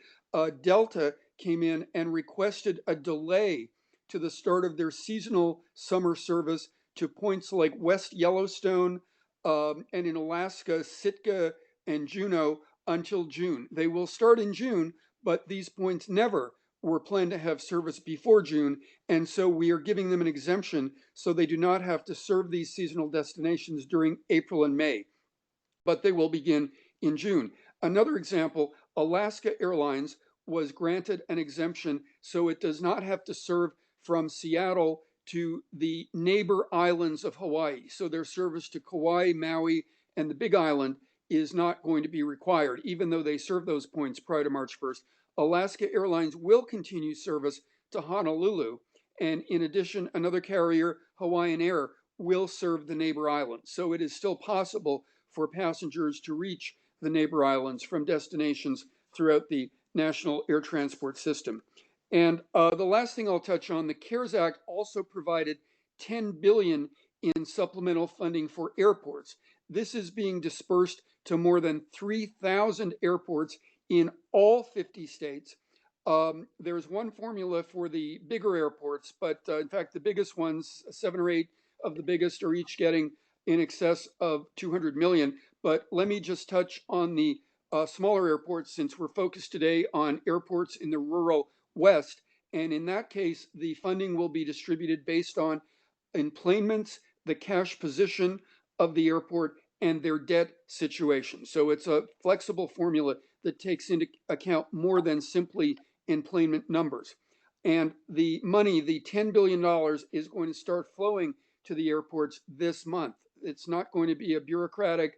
Delta came in and requested a delay to the start of their seasonal summer service to points like West Yellowstone and in Alaska, Sitka and Juneau until June. They will start in June, but these points never were planned to have service before June, and so we are giving them an exemption so they do not have to serve these seasonal destinations during April and May, but they will begin in June. Another example, Alaska Airlines was granted an exemption so it does not have to serve from Seattle to the neighbor islands of Hawaii. So their service to Kauai, Maui, and the Big Island is not going to be required, even though they serve those points prior to March 1st. Alaska Airlines will continue service to Honolulu, and in addition, another carrier, Hawaiian Air, will serve the neighbor islands. So it is still possible for passengers to reach the neighbor islands from destinations throughout the national air transport system. And the last thing I'll touch on, the CARES Act also provided $10 billion in supplemental funding for airports. This is being dispersed to more than 3,000 airports in all 50 states. There's one formula for the bigger airports, but in fact, the biggest ones, 7 or 8 of the biggest, are each getting in excess of 200 million. But let me just touch on the smaller airports, since we're focused today on airports in the rural West. And in that case, the funding will be distributed based on enplanements, the cash position of the airport, and their debt situation. So it's a flexible formula that takes into account more than simply enplanement numbers. And the money, the $10 billion, is going to start flowing to the airports this month. It's not going to be a bureaucratic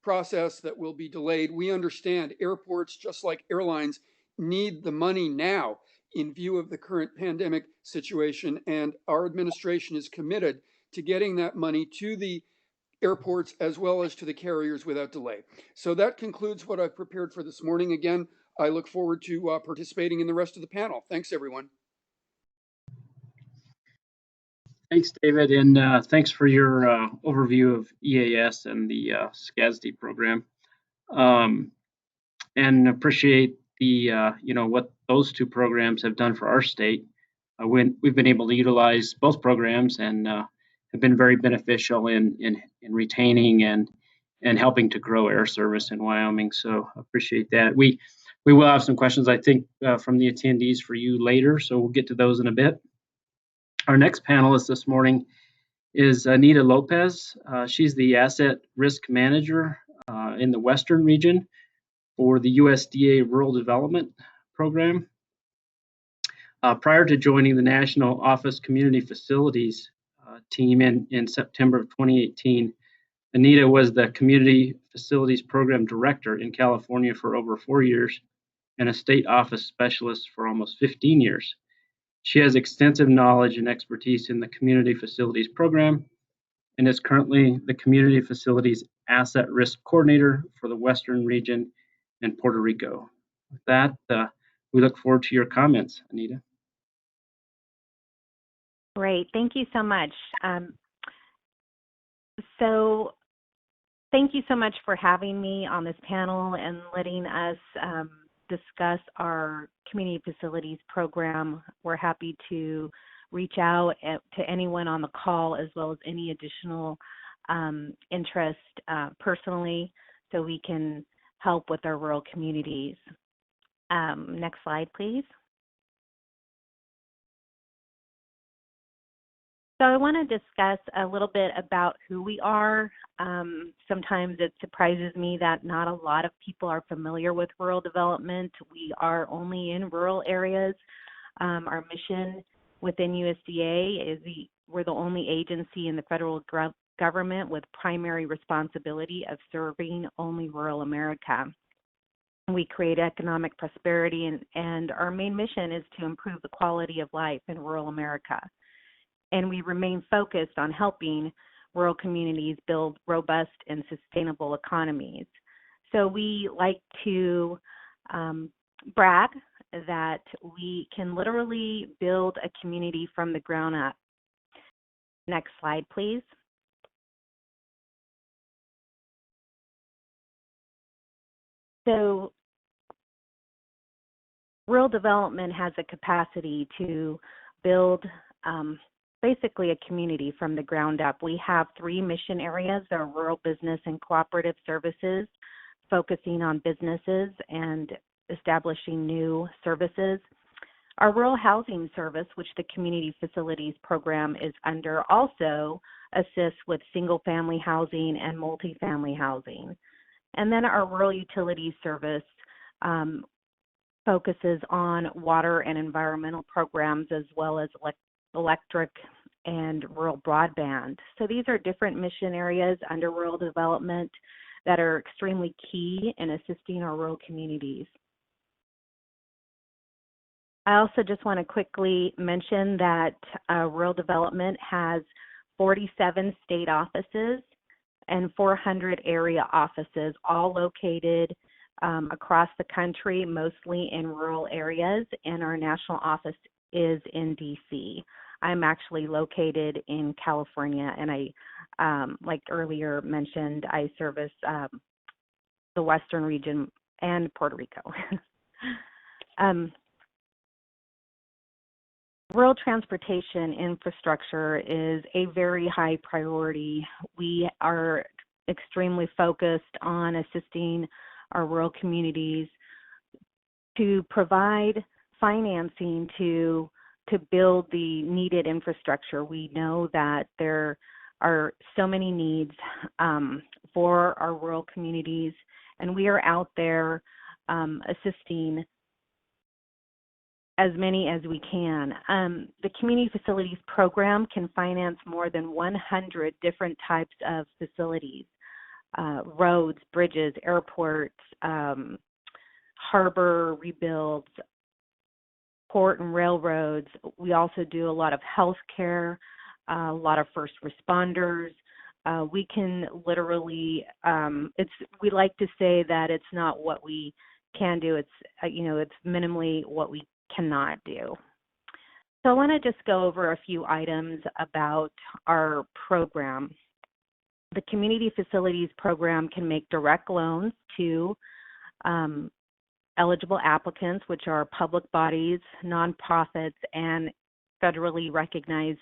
process that will be delayed. We understand airports, just like airlines, need the money now in view of the current pandemic situation, and our administration is committed to getting that money to the airports as well as to the carriers without delay. So that concludes what I've prepared for this morning. Again, I look forward to participating in the rest of the panel. Thanks, everyone. Thanks, David, and thanks for your overview of EAS and the SCASOP program. And appreciate the what those two programs have done for our state. We've been able to utilize both programs and have been very beneficial in retaining and helping to grow air service in Wyoming. So appreciate that. We will have some questions, I think, from the attendees for you later, so we'll get to those in a bit. Our next panelist this morning is Anita Lopez. She's the Asset Risk Manager in the Western region for the USDA Rural Development Program. Prior to joining the National Office Community Facilities team in September of 2018, Anita was the Community Facilities Program Director in California for over 4 years and a state office specialist for almost 15 years. She has extensive knowledge and expertise in the Community Facilities Program and is currently the Community Facilities Asset Risk Coordinator for the Western region in Puerto Rico. With that, we look forward to your comments, Anita. Great, thank you so much. So thank you so much for having me on this panel and letting us discuss our community facilities program. We're happy to reach out to anyone on the call as well as any additional interest personally so we can help with our rural communities. Next slide, please. So I want to discuss a little bit about who we are. Sometimes it surprises me that not a lot of people are familiar with rural development. We are only in rural areas. Our mission within USDA is we're the only agency in the federal government with primary responsibility of serving only rural America. We create economic prosperity, and our main mission is to improve the quality of life in rural America. And we remain focused on helping rural communities build robust and sustainable economies. So we like to brag that we can literally build a community from the ground up. Next slide, please. So rural development has a capacity to build basically a community from the ground up. We have 3 mission areas. There are rural business and cooperative services, focusing on businesses and establishing new services. Our rural housing service, which the Community Facilities Program is under, also assists with single-family housing and multifamily housing. And then our rural utilities service focuses on water and environmental programs as well as electric and rural broadband. So these are different mission areas under rural development that are extremely key in assisting our rural communities. I also just want to quickly mention that rural development has 47 state offices and 400 area offices, all located across the country, mostly in rural areas, and our national office is in DC. I'm actually located in California, and I, like earlier mentioned, I service the Western region and Puerto Rico. Rural transportation infrastructure is a very high priority. We are extremely focused on assisting our rural communities to provide financing to build the needed infrastructure. We know that there are so many needs for our rural communities, and we are out there assisting as many as we can. The Community Facilities Program can finance more than 100 different types of facilities, roads, bridges, airports, harbor rebuilds, port and railroads. We also do a lot of healthcare, a lot of first responders. We can literally, we like to say that it's not what we can do, it's, it's minimally what we cannot do. So I want to just go over a few items about our program. The Community Facilities Program can make direct loans to eligible applicants, which are public bodies, nonprofits, and federally recognized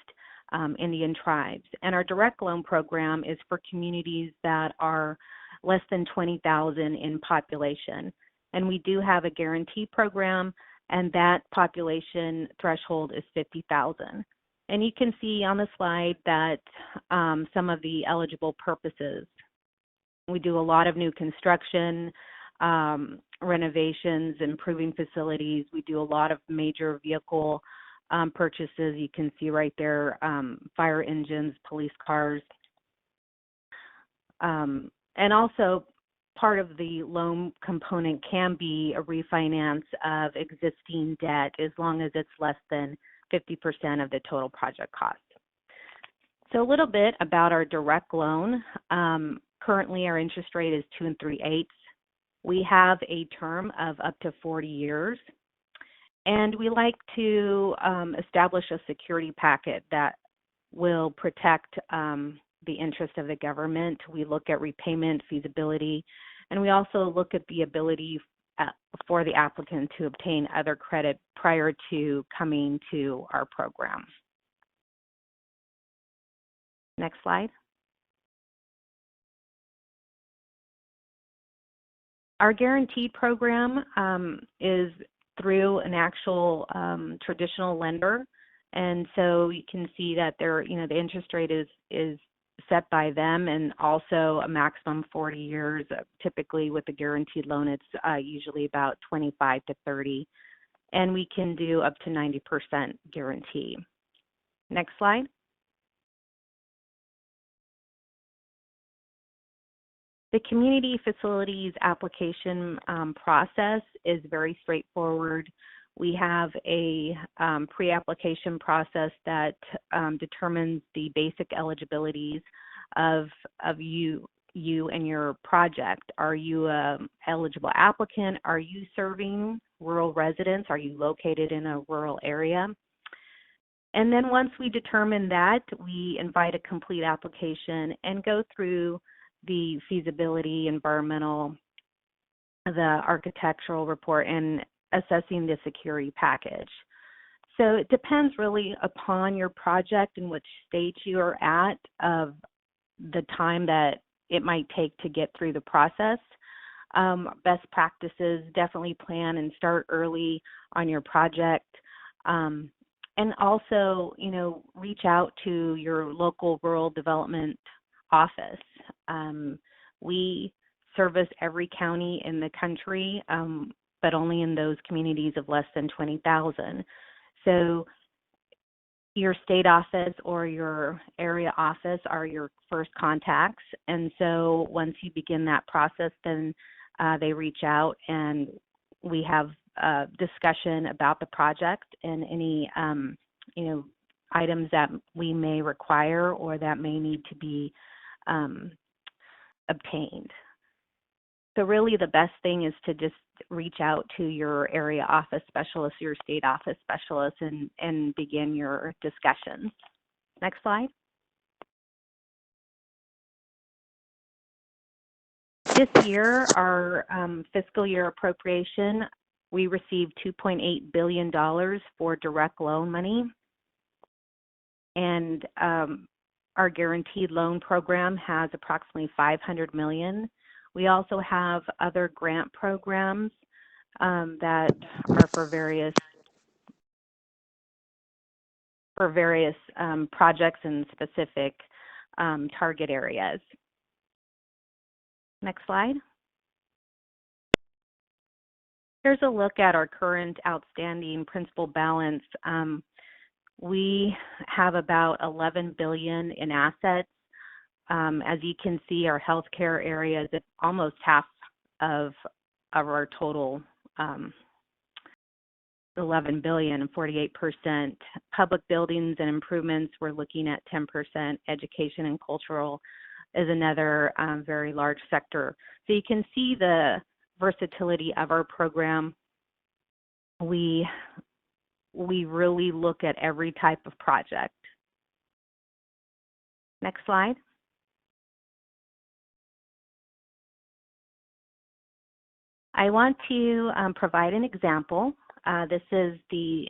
Indian tribes. And our direct loan program is for communities that are less than 20,000 in population. And we do have a guarantee program, and that population threshold is 50,000. And you can see on the slide that some of the eligible purposes. We do a lot of new construction, renovations, improving facilities. We do a lot of major vehicle purchases. You can see right there, fire engines, police cars. And also, part of the loan component can be a refinance of existing debt as long as it's less than 50% of the total project cost. So a little bit about our direct loan. Currently, our interest rate is 2 3/8. We have a term of up to 40 years. And we like to establish a security packet that will protect the interest of the government. We look at repayment feasibility, and we also look at the ability for the applicant to obtain other credit prior to coming to our program. Next slide. Our guaranteed program is through an actual traditional lender, and so you can see that there, the interest rate is set by them, and also a maximum 40 years. Typically, with a guaranteed loan, it's usually about 25 to 30, and we can do up to 90% guarantee. Next slide. The community facilities application process is very straightforward. We have a pre-application process that determines the basic eligibilities of you and your project. Are you an eligible applicant? Are you serving rural residents? Are you located in a rural area? And then once we determine that, we invite a complete application and go through the feasibility, environmental, the architectural report, and assessing the security package. So it depends really upon your project and which stage you are at of the time that it might take to get through the process. Best practices, definitely plan and start early on your project. And also, reach out to your local rural development office. We service every county in the country, but only in those communities of less than 20,000. So your state office or your area office are your first contacts. And so once you begin that process, then they reach out and we have a discussion about the project and any, items that we may require or that may need to be obtained. So really the best thing is to just reach out to your area office specialist, your state office specialist, and begin your discussions. Next slide. This year, our fiscal year appropriation, we received $2.8 billion for direct loan money. And our guaranteed loan program has approximately $500 million. We also have other grant programs that are for various projects and specific target areas. Next slide. Here's a look at our current outstanding principal balance. We have about $11 billion in assets. As you can see, our healthcare area is almost half of our total $11 billion, and 48%. Public buildings and improvements, we're looking at 10%. Education and cultural is another very large sector. So you can see the versatility of our program. We really look at every type of project. Next slide. I want to provide an example. This is the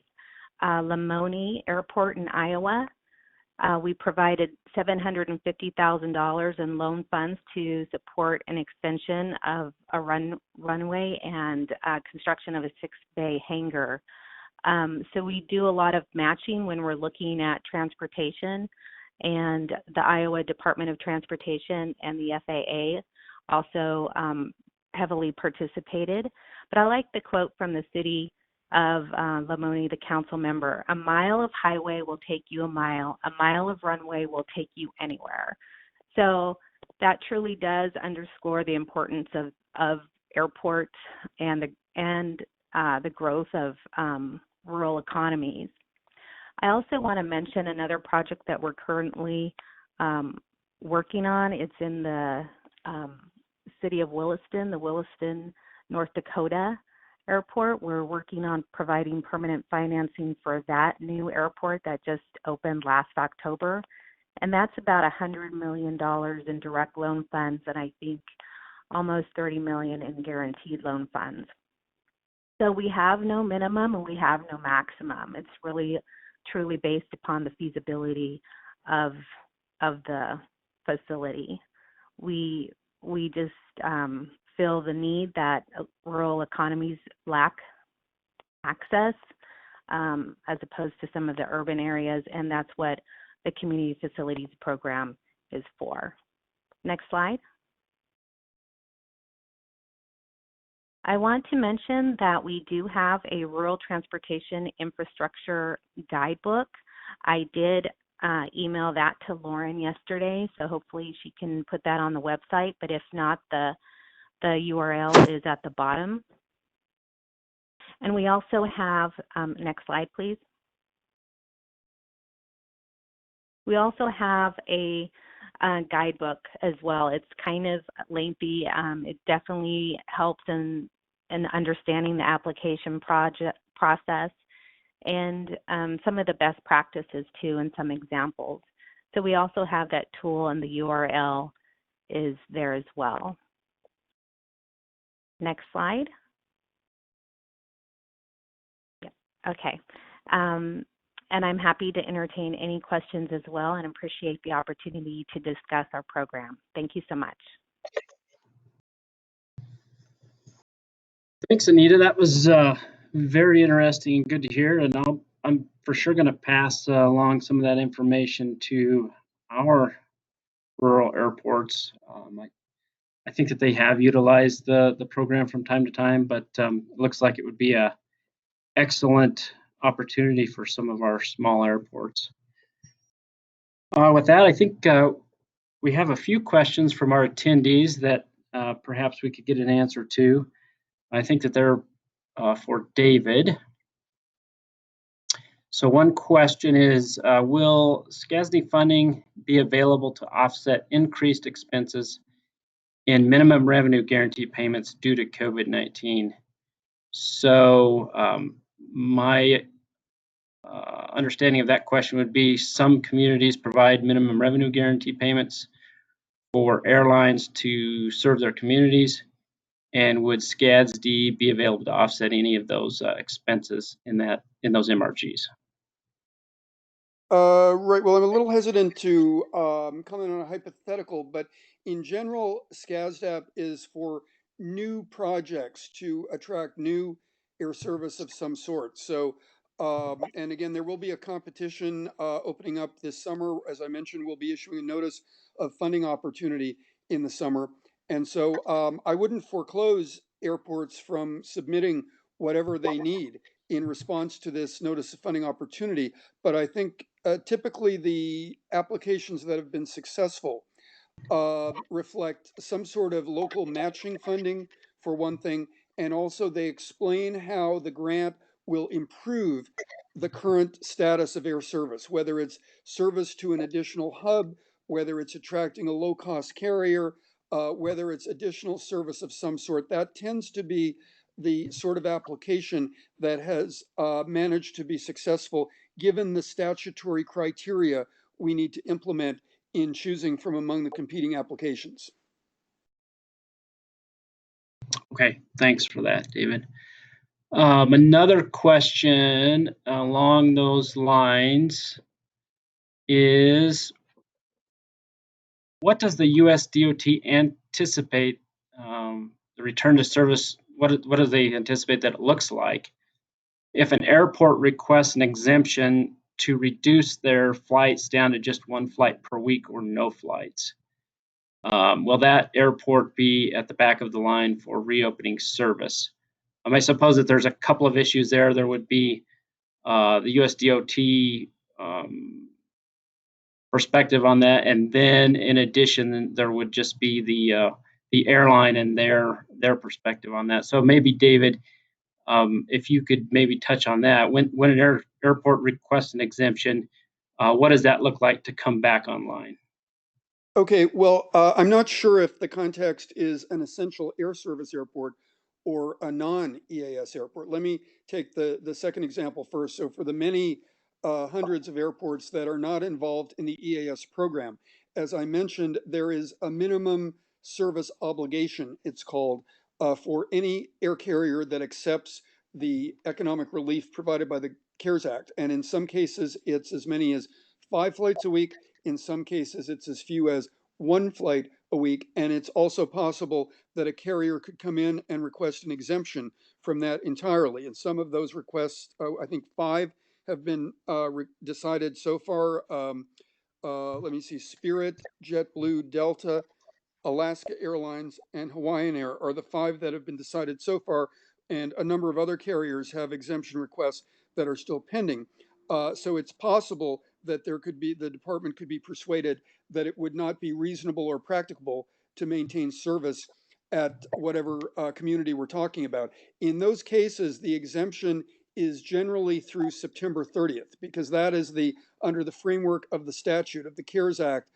Lamoni Airport in Iowa. We provided $750,000 in loan funds to support an extension of a runway and construction of a 6-bay hangar. So we do a lot of matching when we're looking at transportation, and the Iowa Department of Transportation and the FAA also heavily participated. But I like the quote from the city of Lamoni, the council member: "A mile of highway will take you a mile of runway will take you anywhere." So that truly does underscore the importance of airports and the growth of rural economies. I also want to mention another project that we're currently working on. It's in the city of Williston, the Williston, North Dakota airport. We're working on providing permanent financing for that new airport that just opened last October. And that's about $100 million in direct loan funds, and I think almost $30 million in guaranteed loan funds. So we have no minimum and we have no maximum. It's really truly based upon the feasibility of the facility. We just feel the need that rural economies lack access as opposed to some of the urban areas, and that's what the Community Facilities Program is for. Next slide. I want to mention that we do have a rural transportation infrastructure guidebook. I did email that to Lauren yesterday, so hopefully she can put that on the website, but if not, the URL is at the bottom. And we also have, next slide please. We also have a guidebook as well. It's kind of lengthy. It definitely helps in understanding the application process and some of the best practices too, and some examples. So we also have that tool, and the URL is there as well. Next slide. Yeah. Okay. And I'm happy to entertain any questions as well, and appreciate the opportunity to discuss our program. Thank you so much. Thanks, Anita. That was very interesting and good to hear. And I'm for sure going to pass along some of that information to our rural airports. I think that they have utilized the program from time to time, but it looks like it would be a excellent opportunity for some of our small airports. With that, I think we have a few questions from our attendees that perhaps we could get an answer to. I think that they're for David. So one question is, will SCASD funding be available to offset increased expenses in minimum revenue guarantee payments due to COVID-19? So my understanding of that question would be some communities provide minimum revenue guarantee payments for airlines to serve their communities, and would SCASD be available to offset any of those expenses in those MRGs? Right. Well, I'm a little hesitant to comment on a hypothetical, but in general, SCASDAP is for new projects to attract new air service of some sort. So, and again, there will be a competition opening up this summer. As I mentioned, we'll be issuing a notice of funding opportunity in the summer. And so I wouldn't foreclose airports from submitting whatever they need in response to this notice of funding opportunity. But I think typically the applications that have been successful reflect some sort of local matching funding, for one thing, and also they explain how the grant will improve the current status of air service, whether it's service to an additional hub, whether it's attracting a low-cost carrier, whether it's additional service of some sort. That tends to be the sort of application that has managed to be successful given the statutory criteria we need to implement in choosing from among the competing applications. Okay, thanks for that, David. Another question along those lines is, what does the US DOT anticipate the return to service, what do they anticipate that it looks like if an airport requests an exemption to reduce their flights down to just one flight per week or no flights? Will that airport be at the back of the line for reopening service? I suppose that there's a couple of issues there. There would be the USDOT perspective on that, and then in addition, there would just be the airline and their perspective on that. So maybe David, if you could maybe touch on that. When an airport requests an exemption, what does that look like to come back online? Okay, well, I'm not sure if the context is an essential air service airport or a non-EAS airport. Let me take the second example first. So for the many hundreds of airports that are not involved in the EAS program, as I mentioned, there is a minimum service obligation, it's called, for any air carrier that accepts the economic relief provided by the CARES Act. And in some cases, it's as many as 5 flights a week. In some cases, it's as few as 1 flight a week. And it's also possible that a carrier could come in and request an exemption from that entirely. And some of those requests, I think 5 have been decided so far. Let me see, Spirit, JetBlue, Delta, Alaska Airlines, and Hawaiian Air are the 5 that have been decided so far, and a number of other carriers have exemption requests that are still pending. So it's possible that the department could be persuaded that it would not be reasonable or practicable to maintain service at whatever community we're talking about. In those cases, the exemption is generally through September 30th, because that is under the framework of the statute of the CARES Act.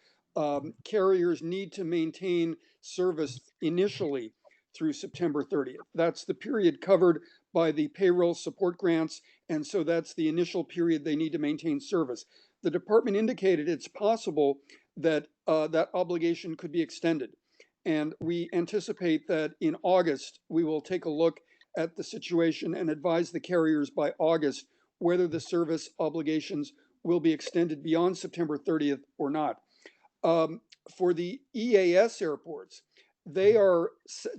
Carriers need to maintain service initially through September 30th. That's the period covered by the payroll support grants, and so that's the initial period they need to maintain service. The department indicated it's possible that that obligation could be extended, and we anticipate that in August we will take a look at the situation and advise the carriers by August whether the service obligations will be extended beyond September 30th or not. For the EAS airports, they are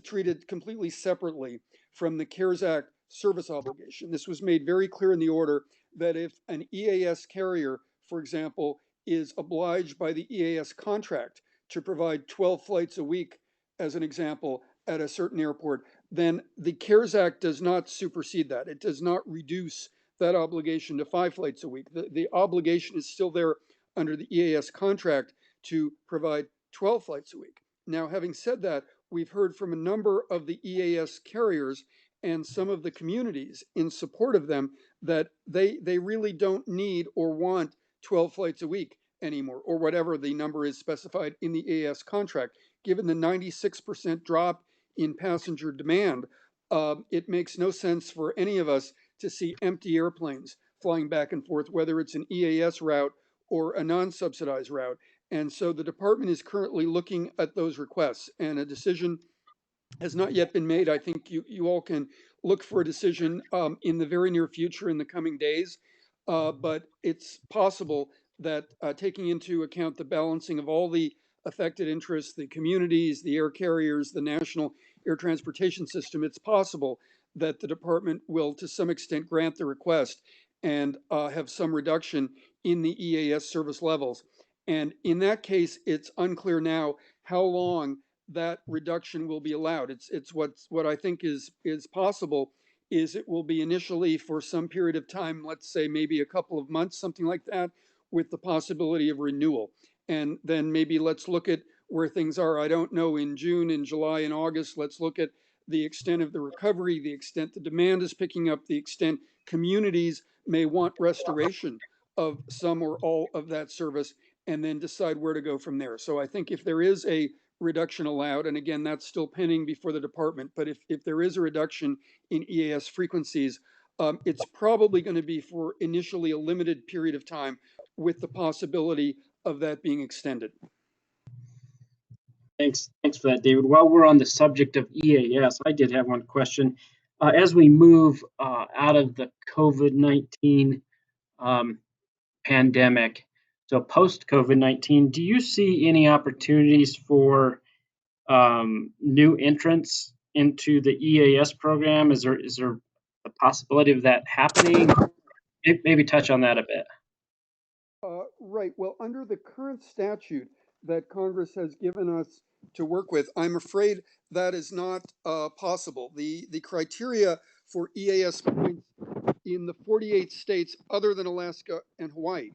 treated completely separately from the CARES Act service obligation. This was made very clear in the order that if an EAS carrier, for example, is obliged by the EAS contract to provide 12 flights a week, as an example, at a certain airport, then the CARES Act does not supersede that. It does not reduce that obligation to 5 flights a week. The obligation is still there under the EAS contract to provide 12 flights a week. Now, having said that, we've heard from a number of the EAS carriers and some of the communities in support of them that they really don't need or want 12 flights a week anymore, or whatever the number is specified in the EAS contract. Given the 96% drop in passenger demand, it makes no sense for any of us to see empty airplanes flying back and forth, whether it's an EAS route or a non-subsidized route. And so the department is currently looking at those requests, and a decision has not yet been made. I think you all can look for a decision in the very near future, in the coming days. But it's possible that taking into account the balancing of all the affected interests, the communities, the air carriers, the national air transportation system, it's possible that the department will, to some extent, grant the request and have some reduction in the EAS service levels. And in that case, it's unclear now how long that reduction will be allowed. It's what I think is possible is it will be initially for some period of time, let's say maybe a couple of months, something like that, with the possibility of renewal. And then maybe let's look at where things are. I don't know, in June, in July, and August, let's look at the extent of the recovery, the extent the demand is picking up, the extent communities may want restoration of some or all of that service, and then decide where to go from there. So I think if there is a reduction allowed, and again, that's still pending before the department, but if there is a reduction in EAS frequencies, it's probably going to be for initially a limited period of time with the possibility of that being extended. Thanks for that, David. While we're on the subject of EAS, I did have one question. As we move out of the COVID-19 pandemic, so post-COVID-19, do you see any opportunities for new entrants into the EAS program? Is there a possibility of that happening? Maybe touch on that a bit. Right. Well, under the current statute that Congress has given us to work with. I'm afraid that is not possible. The criteria for EAS points in the 48 states other than Alaska and Hawaii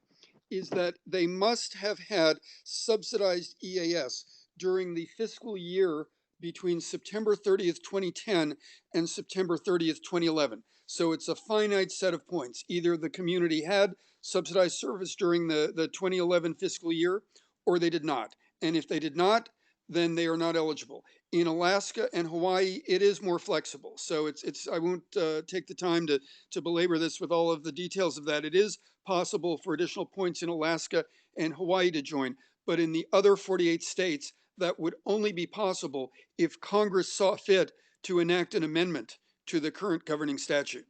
is that they must have had subsidized EAS during the fiscal year between September 30th, 2010 and September 30th, 2011. So it's a finite set of points. Either the community had subsidized service during the 2011 fiscal year, or they did not. And if they did not, then they are not eligible. In Alaska and Hawaii, it is more flexible. So it's I won't take the time to belabor this with all of the details of that. It is possible for additional points in Alaska and Hawaii to join, but in the other 48 states, that would only be possible if Congress saw fit to enact an amendment to the current governing statute.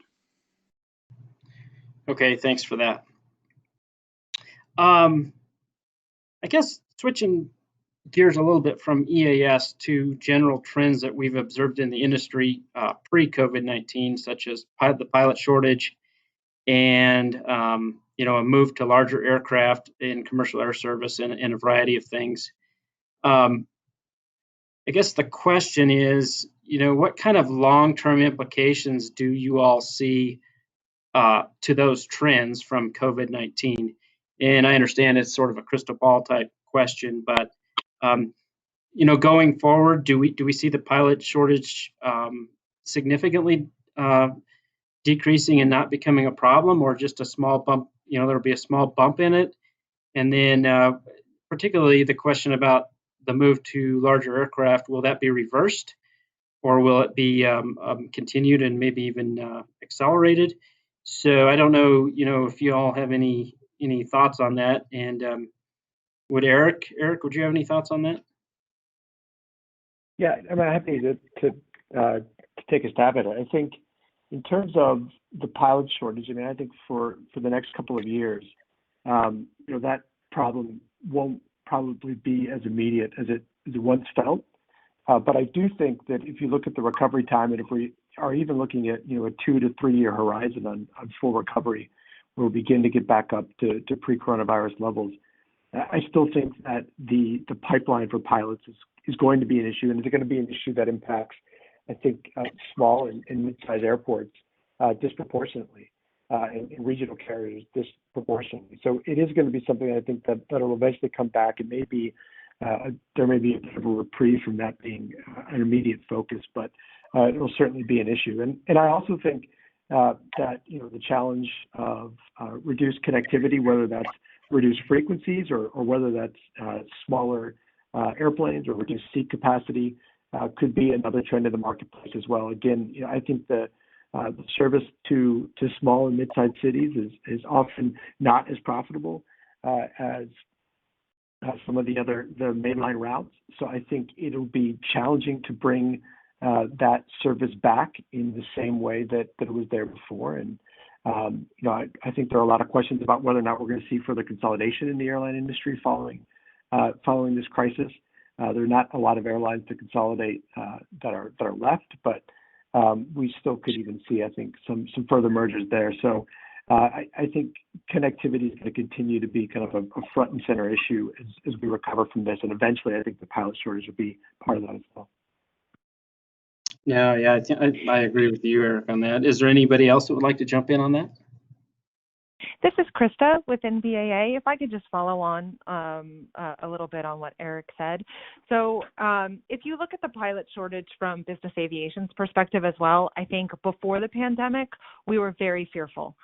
Okay, thanks for that. I guess switching gears a little bit from EAS to general trends that we've observed in the industry pre-COVID-19, such as the pilot shortage and a move to larger aircraft in commercial air service and a variety of things. I guess the question is, what kind of long-term implications do you all see to those trends from COVID-19? And I understand it's sort of a crystal ball type question, but going forward, do we see the pilot shortage significantly decreasing and not becoming a problem, or just a small bump? There'll be a small bump in it, and then particularly the question about the move to larger aircraft, will that be reversed, or will it be continued and maybe even accelerated? So I don't know, if you all have any thoughts on that. And would Erik, would you have any thoughts on that? Yeah, I'm happy to take a stab at it. I think in terms of the pilot shortage, I think for the next couple of years, that problem won't probably be as immediate as it once felt. But I do think that if you look at the recovery time, and if we are even looking at a 2 to 3 year horizon on full recovery, we'll begin to get back up to pre-coronavirus levels. I still think that the pipeline for pilots is going to be an issue, and it's going to be an issue that impacts, I think, small and mid-sized airports disproportionately, and regional carriers disproportionately. So it is going to be something I think that will eventually come back. It may be there may be a bit of a reprieve from that being an immediate focus, but it will certainly be an issue. And I also think that the challenge of reduced connectivity, whether that's reduced frequencies or whether that's smaller airplanes or reduced seat capacity, could be another trend in the marketplace as well. Again, I think the service to small and mid-sized cities is often not as profitable as some of the mainline routes. So I think it'll be challenging to bring that service back in the same way that it was there before. And I think there are a lot of questions about whether or not we're going to see further consolidation in the airline industry following this crisis. There are not a lot of airlines to consolidate that are left, but we still could even see, I think, some further mergers there. So I think connectivity is going to continue to be kind of a front and center issue as we recover from this, and eventually I think the pilot shortage will be part of that as well. Yeah, I agree with you, Erik, on that. Is there anybody else that would like to jump in on that? This is Christa with NBAA. If I could just follow on a little bit on what Erik said. So if you look at the pilot shortage from business aviation's perspective as well, I think before the pandemic, we were very fearful.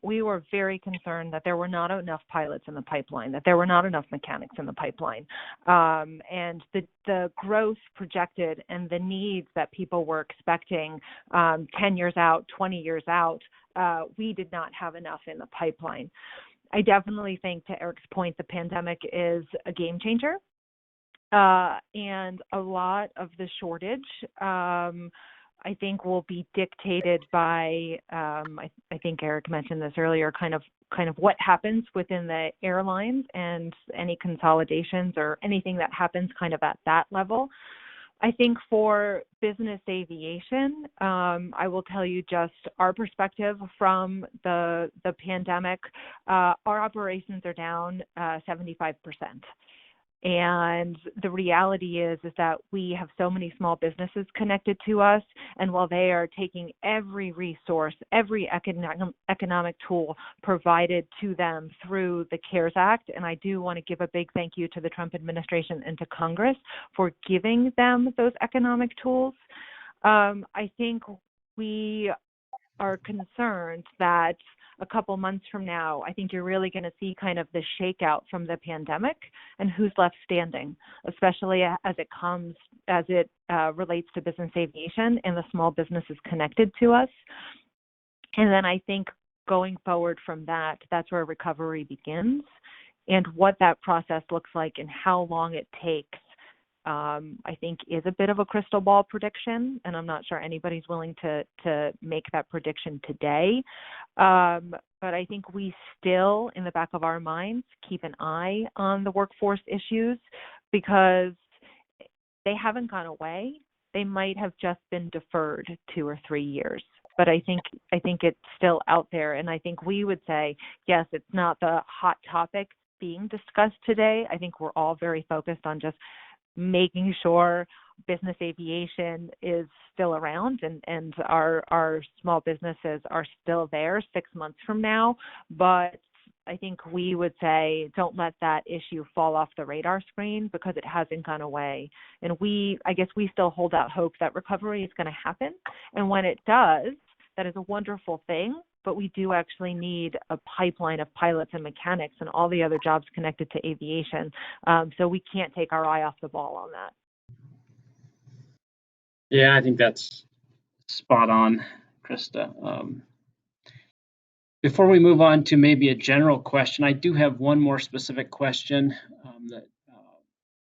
We were very concerned that there were not enough pilots in the pipeline, that there were not enough mechanics in the pipeline. And the growth projected and the needs that people were expecting 10 years out, 20 years out, we did not have enough in the pipeline. I definitely think, to Erik's point, the pandemic is a game changer. And a lot of the shortage, I think, will be dictated by, I think Erik mentioned this earlier, kind of what happens within the airlines and any consolidations or anything that happens kind of at that level. I think for business aviation, I will tell you just our perspective from the pandemic, our operations are down 75%. And the reality is that we have so many small businesses connected to us, and while they are taking every resource, every economic tool provided to them through the CARES Act, and I do want to give a big thank you to the Trump administration and to Congress for giving them those economic tools, I think we are concerned that a couple months from now, I think you're really going to see kind of the shakeout from the pandemic and who's left standing, especially as it relates to business aviation and the small businesses connected to us. And then I think going forward from that, that's where recovery begins, and what that process looks like and how long it takes. I think is a bit of a crystal ball prediction, and I'm not sure anybody's willing to make that prediction today. But I think we still, in the back of our minds, keep an eye on the workforce issues because they haven't gone away. They might have just been deferred 2 or 3 years. But I think it's still out there, and I think we would say, yes, it's not the hot topic being discussed today. I think we're all very focused on just making sure business aviation is still around and our small businesses are still there 6 months from now. But I think we would say don't let that issue fall off the radar screen because it hasn't gone away. And I guess we still hold out hope that recovery is going to happen. And when it does, that is a wonderful thing. But we do actually need a pipeline of pilots and mechanics and all the other jobs connected to aviation. So we can't take our eye off the ball on that. Yeah, I think that's spot on, Christa. Before we move on to maybe a general question, I do have one more specific question that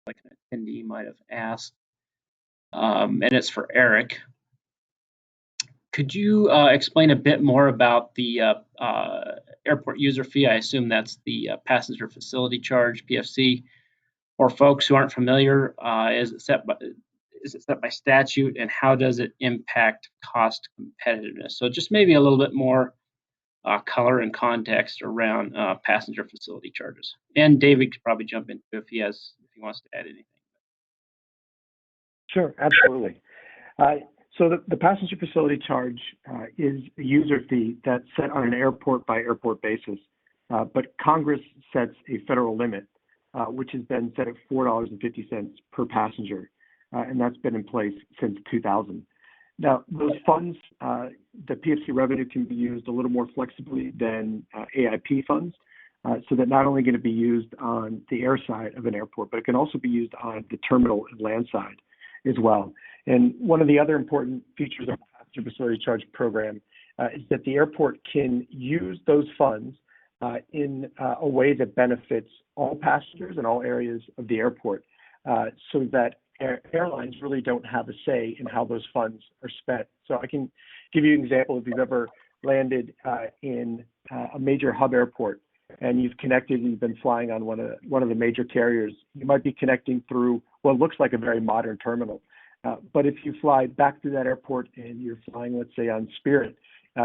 like an attendee might have asked, and it's for Erik. Could you explain a bit more about the airport user fee? I assume that's the passenger facility charge, PFC. For folks who aren't familiar, is it set by statute, and how does it impact cost competitiveness? So just maybe a little bit more color and context around passenger facility charges. And David could probably jump in if he wants to add anything. Sure, absolutely. So the passenger facility charge is a user fee that's set on an airport by airport basis, but Congress sets a federal limit, which has been set at $4.50 per passenger, and that's been in place since 2000. Now, those funds, the PFC revenue can be used a little more flexibly than AIP funds, so that not only going to be used on the air side of an airport, but it can also be used on the terminal and land side as well. And one of the other important features of the passenger facility charge program is that the airport can use those funds in a way that benefits all passengers in all areas of the airport, so that airlines really don't have a say in how those funds are spent. So I can give you an example. If you've ever landed in a major hub airport and you've connected and you've been flying on one of the major carriers, you might be connecting through what looks like a very modern terminal. But if you fly back through that airport and you're flying, let's say, on Spirit,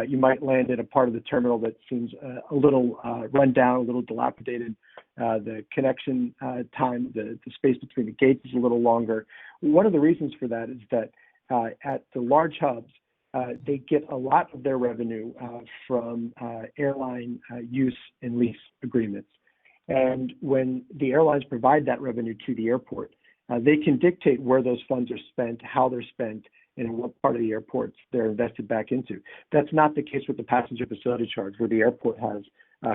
you might land at a part of the terminal that seems a little run down, a little dilapidated. The connection time, the space between the gates is a little longer. One of the reasons for that is that at the large hubs, they get a lot of their revenue from airline use and lease agreements. And when the airlines provide that revenue to the airport, they can dictate where those funds are spent, how they're spent, and what part of the airports they're invested back into. That's not the case with the passenger facility charge, where the airport has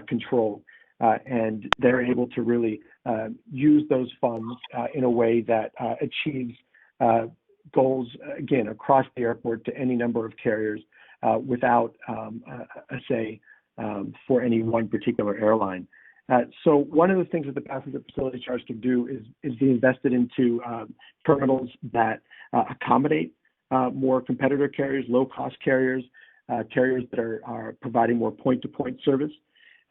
control, and they're able to really use those funds in a way that achieves goals, again, across the airport to any number of carriers without a say for any one particular airline. So one of the things that the passenger facility charge can do is be invested into terminals that accommodate more competitor carriers, low-cost carriers, carriers that are providing more point-to-point service.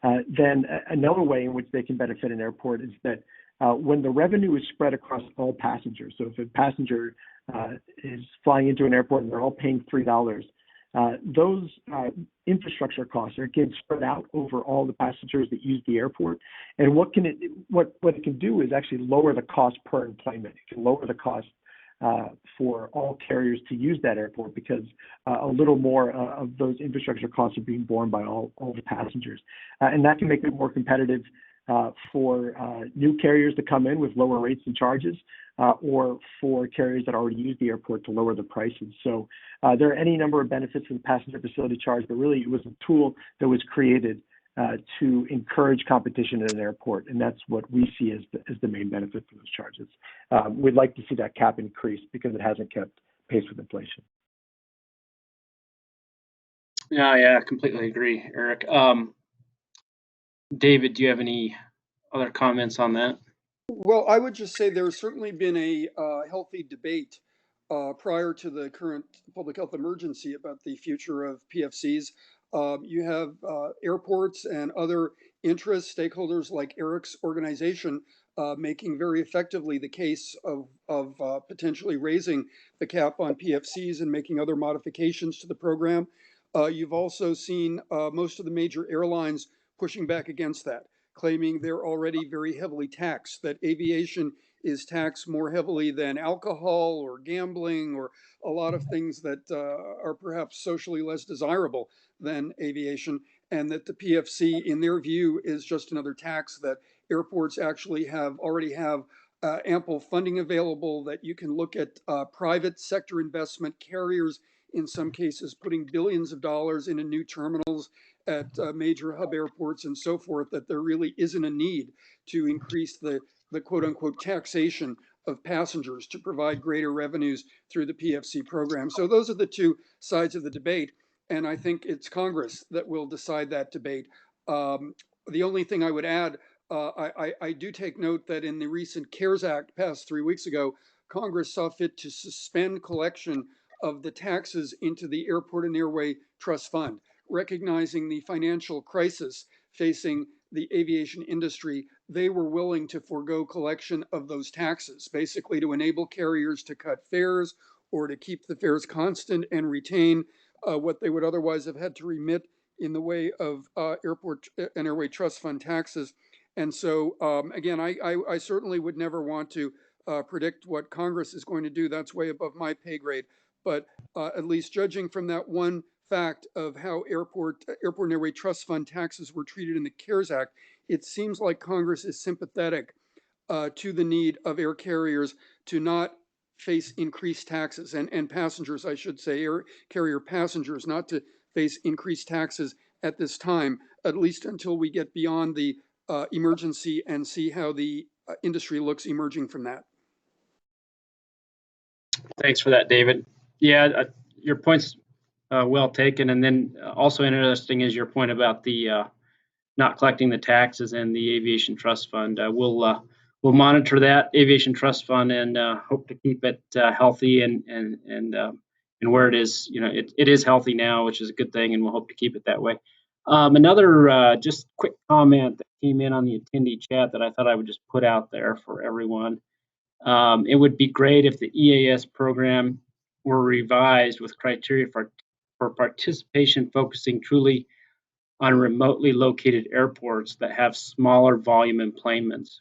Then another way in which they can benefit an airport is that when the revenue is spread across all passengers, so if a passenger is flying into an airport and they're all paying $3, those infrastructure costs are getting spread out over all the passengers that use the airport. And what it can do is actually lower the cost per enplanement. It can lower the cost for all carriers to use that airport because a little more of those infrastructure costs are being borne by all the passengers. And that can make it more competitive for new carriers to come in with lower rates and charges, or for carriers that already use the airport to lower the prices. So there are any number of benefits of the passenger facility charge, but really it was a tool that was created to encourage competition at an airport, and that's what we see as the main benefit for those charges. We'd like to see that cap increase because it hasn't kept pace with inflation. Yeah, I completely agree, Erik. David, do you have any other comments on that? Well, I would just say there's certainly been a healthy debate prior to the current public health emergency about the future of PFCs. You have airports and other interest stakeholders like Erik's organization making very effectively the case of potentially raising the cap on PFCs and making other modifications to the program. You've also seen most of the major airlines pushing back against that, claiming they're already very heavily taxed, that aviation is taxed more heavily than alcohol or gambling or a lot of things that are perhaps socially less desirable than aviation, and that the PFC, in their view, is just another tax, that airports actually already have ample funding available, that you can look at private sector investment, carriers in some cases putting billions of dollars into new terminals at major hub airports and so forth, that there really isn't a need to increase the quote unquote taxation of passengers to provide greater revenues through the PFC program. So those are the two sides of the debate. And I think it's Congress that will decide that debate. The only thing I would add, I do take note that in the recent CARES Act passed 3 weeks ago, Congress saw fit to suspend collection of the taxes into the Airport and Airway Trust Fund, recognizing the financial crisis facing the aviation industry. They were willing to forego collection of those taxes, basically to enable carriers to cut fares or to keep the fares constant and retain what they would otherwise have had to remit in the way of Airport and Airway Trust Fund taxes. And so, again, I certainly would never want to predict what Congress is going to do. That's way above my pay grade. But at least judging from that one fact of how Airport and Airway Trust Fund taxes were treated in the CARES Act, it seems like Congress is sympathetic to the need of air carriers to not face increased taxes, and passengers, I should say, air carrier passengers, not to face increased taxes at this time, at least until we get beyond the emergency and see how the industry looks emerging from that. Thanks for that, David. Yeah, your point's well taken. And then also interesting is your point about the not collecting the taxes and the Aviation Trust Fund. We'll monitor that Aviation Trust Fund and hope to keep it healthy and where it is. You know, it is healthy now, which is a good thing, and we'll hope to keep it that way. Another just quick comment that came in on the attendee chat that I thought I would just put out there for everyone. It would be great if the EAS program were revised with criteria for participation focusing truly on remotely located airports that have smaller volume enplanements.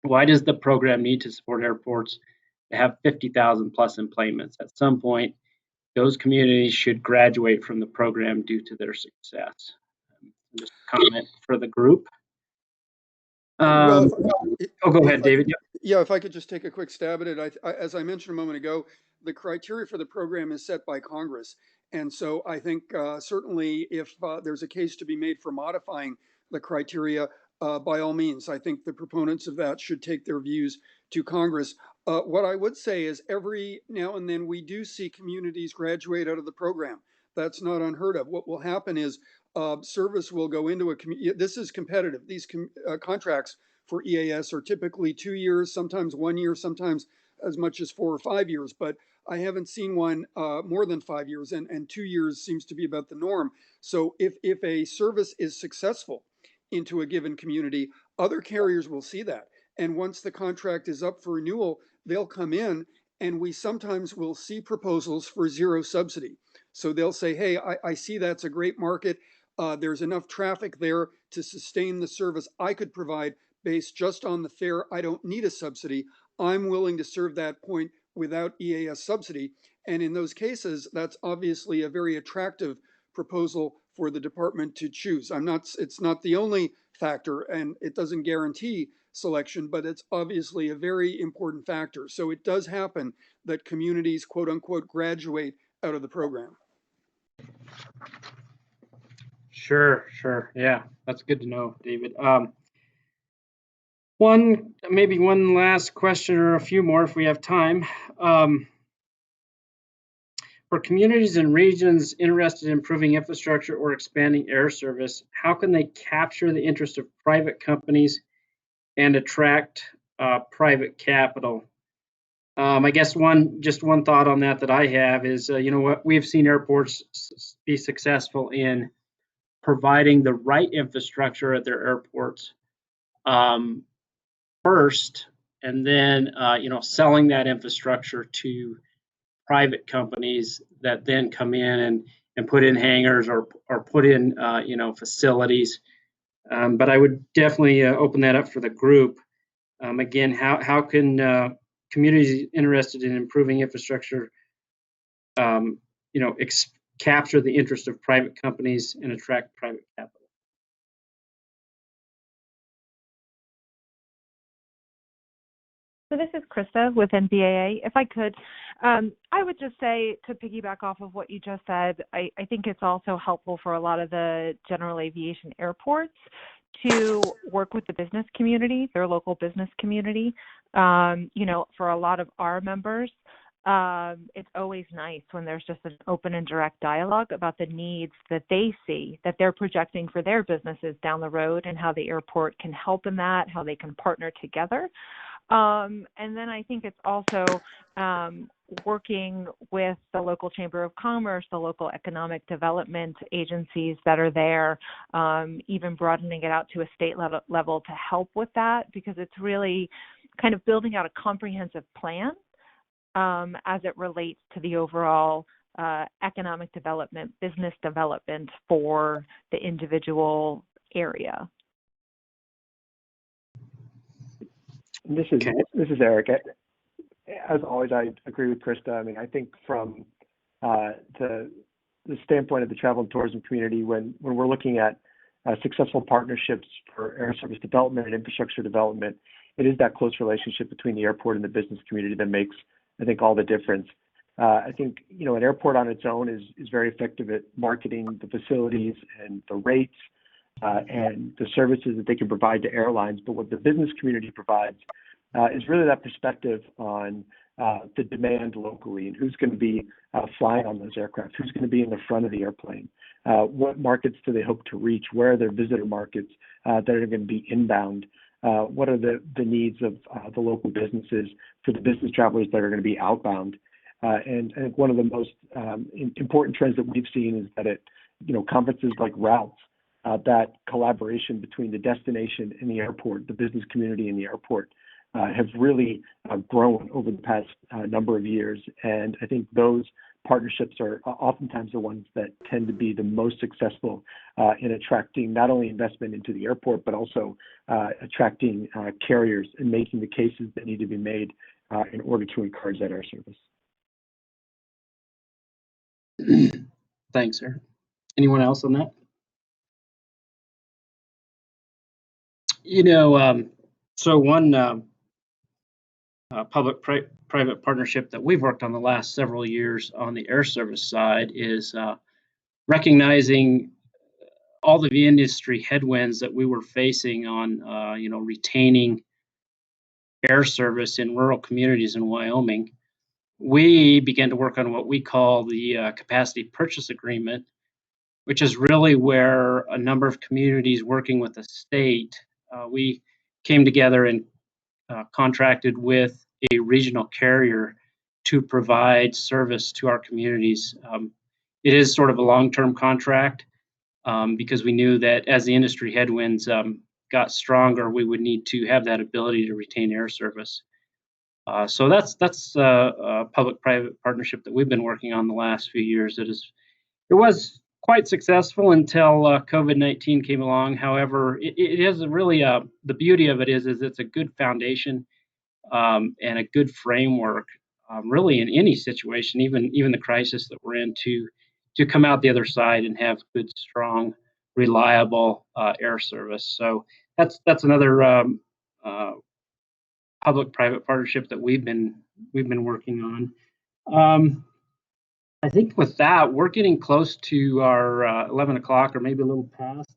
Why does the program need to support airports that have 50,000 plus enplanements? At some point, those communities should graduate from the program due to their success. Just a comment for the group. Well, go ahead, David. Yeah, if I could just take a quick stab at it. As I mentioned a moment ago, the criteria for the program is set by Congress. And so I think certainly if there's a case to be made for modifying the criteria, by all means, I think the proponents of that should take their views to Congress. What I would say is every now and then we do see communities graduate out of the program. That's not unheard of. What will happen is service will go into a community. This is competitive. These contracts for EAS are typically 2 years, sometimes 1 year, sometimes as much as 4 or 5 years. But I haven't seen one more than 5 years, and 2 years seems to be about the norm. So if a service is successful into a given community, other carriers will see that. And once the contract is up for renewal, they'll come in, and we sometimes will see proposals for zero subsidy. So they'll say, hey, I see that's a great market. There's enough traffic there to sustain the service I could provide based just on the fare. I don't need a subsidy. I'm willing to serve that point without EAS subsidy. And in those cases, that's obviously a very attractive proposal for the department to choose. It's not the only factor, and it doesn't guarantee selection, but it's obviously a very important factor. So it does happen that communities, quote unquote, graduate out of the program. Sure. Yeah, that's good to know, David. Maybe one last question or a few more if we have time. For communities and regions interested in improving infrastructure or expanding air service, how can they capture the interest of private companies and attract private capital? I guess one thought on that I have is, what we've seen airports be successful in providing the right infrastructure at their airports first, and then selling that infrastructure to private companies that then come in and put in hangars or put in facilities. But I would definitely open that up for the group. Again, how can communities interested in improving infrastructure capture the interest of private companies and attract private capital? So this is Christa with NBAA. If I could, I would just say, to piggyback off of what you just said, I think it's also helpful for a lot of the general aviation airports to work with the business community, their local business community. For a lot of our members, it's always nice when there's just an open and direct dialogue about the needs that they see, that they're projecting for their businesses down the road, and how the airport can help in that, how they can partner together. And then I think it's also working with the local Chamber of Commerce, the local economic development agencies that are there, even broadening it out to a state level to help with that, because it's really kind of building out a comprehensive plan as it relates to the overall economic development, business development for the individual area. This is Erik. As always, I agree with Christa. I mean, I think from the standpoint of the travel and tourism community, when we're looking at successful partnerships for air service development and infrastructure development, it is that close relationship between the airport and the business community that makes, I think, all the difference. I think, an airport on its own is very effective at marketing the facilities and the rates and the services that they can provide to airlines. But what the business community provides is really that perspective on the demand locally, and who's going to be flying on those aircraft, who's going to be in the front of the airplane, what markets do they hope to reach, where are their visitor markets that are going to be inbound, what are the needs of the local businesses for the business travelers that are going to be outbound. And I think one of the most important trends that we've seen is that at conferences like Routes, that collaboration between the destination and the airport, the business community and the airport, have really grown over the past number of years. And I think those partnerships are oftentimes the ones that tend to be the most successful in attracting not only investment into the airport, but also attracting carriers and making the cases that need to be made in order to encourage that air service. Thanks, Erik. Anyone else on that? So one public-private partnership that we've worked on the last several years on the air service side is recognizing all of the industry headwinds that we were facing on, retaining air service in rural communities in Wyoming. We began to work on what we call the capacity purchase agreement, which is really where a number of communities working with the state, we came together and contracted with a regional carrier to provide service to our communities. It is sort of a long-term contract because we knew that as the industry headwinds got stronger, we would need to have that ability to retain air service. So that's a public-private partnership that we've been working on the last few years that has It was quite successful until COVID-19 came along. However, it is really the beauty of it is it's a good foundation and a good framework, really in any situation, even the crisis that we're in, to come out the other side and have good, strong, reliable air service. So that's another public-private partnership that we've been working on. I think with that, we're getting close to our 11 o'clock or maybe a little past.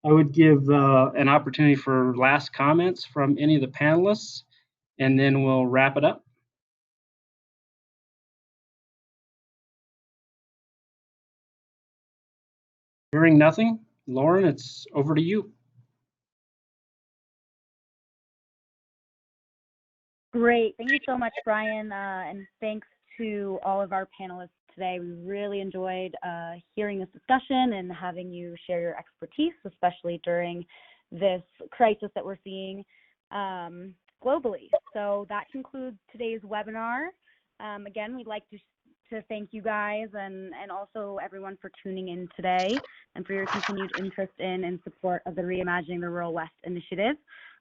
I would give an opportunity for last comments from any of the panelists, and then we'll wrap it up. Hearing nothing, Lauren, it's over to you. Great. Thank you so much, Brian, and thanks to all of our panelists today. We really enjoyed hearing this discussion and having you share your expertise, especially during this crisis that we're seeing globally. So that concludes today's webinar. Again, we'd like to thank you guys and also everyone for tuning in today and for your continued interest in and support of the Reimagining the Rural West initiative.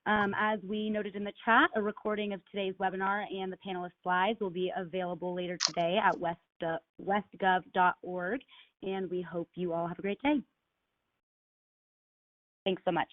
As we noted in the chat, a recording of today's webinar and the panelist slides will be available later today at westgov.org, and we hope you all have a great day. Thanks so much.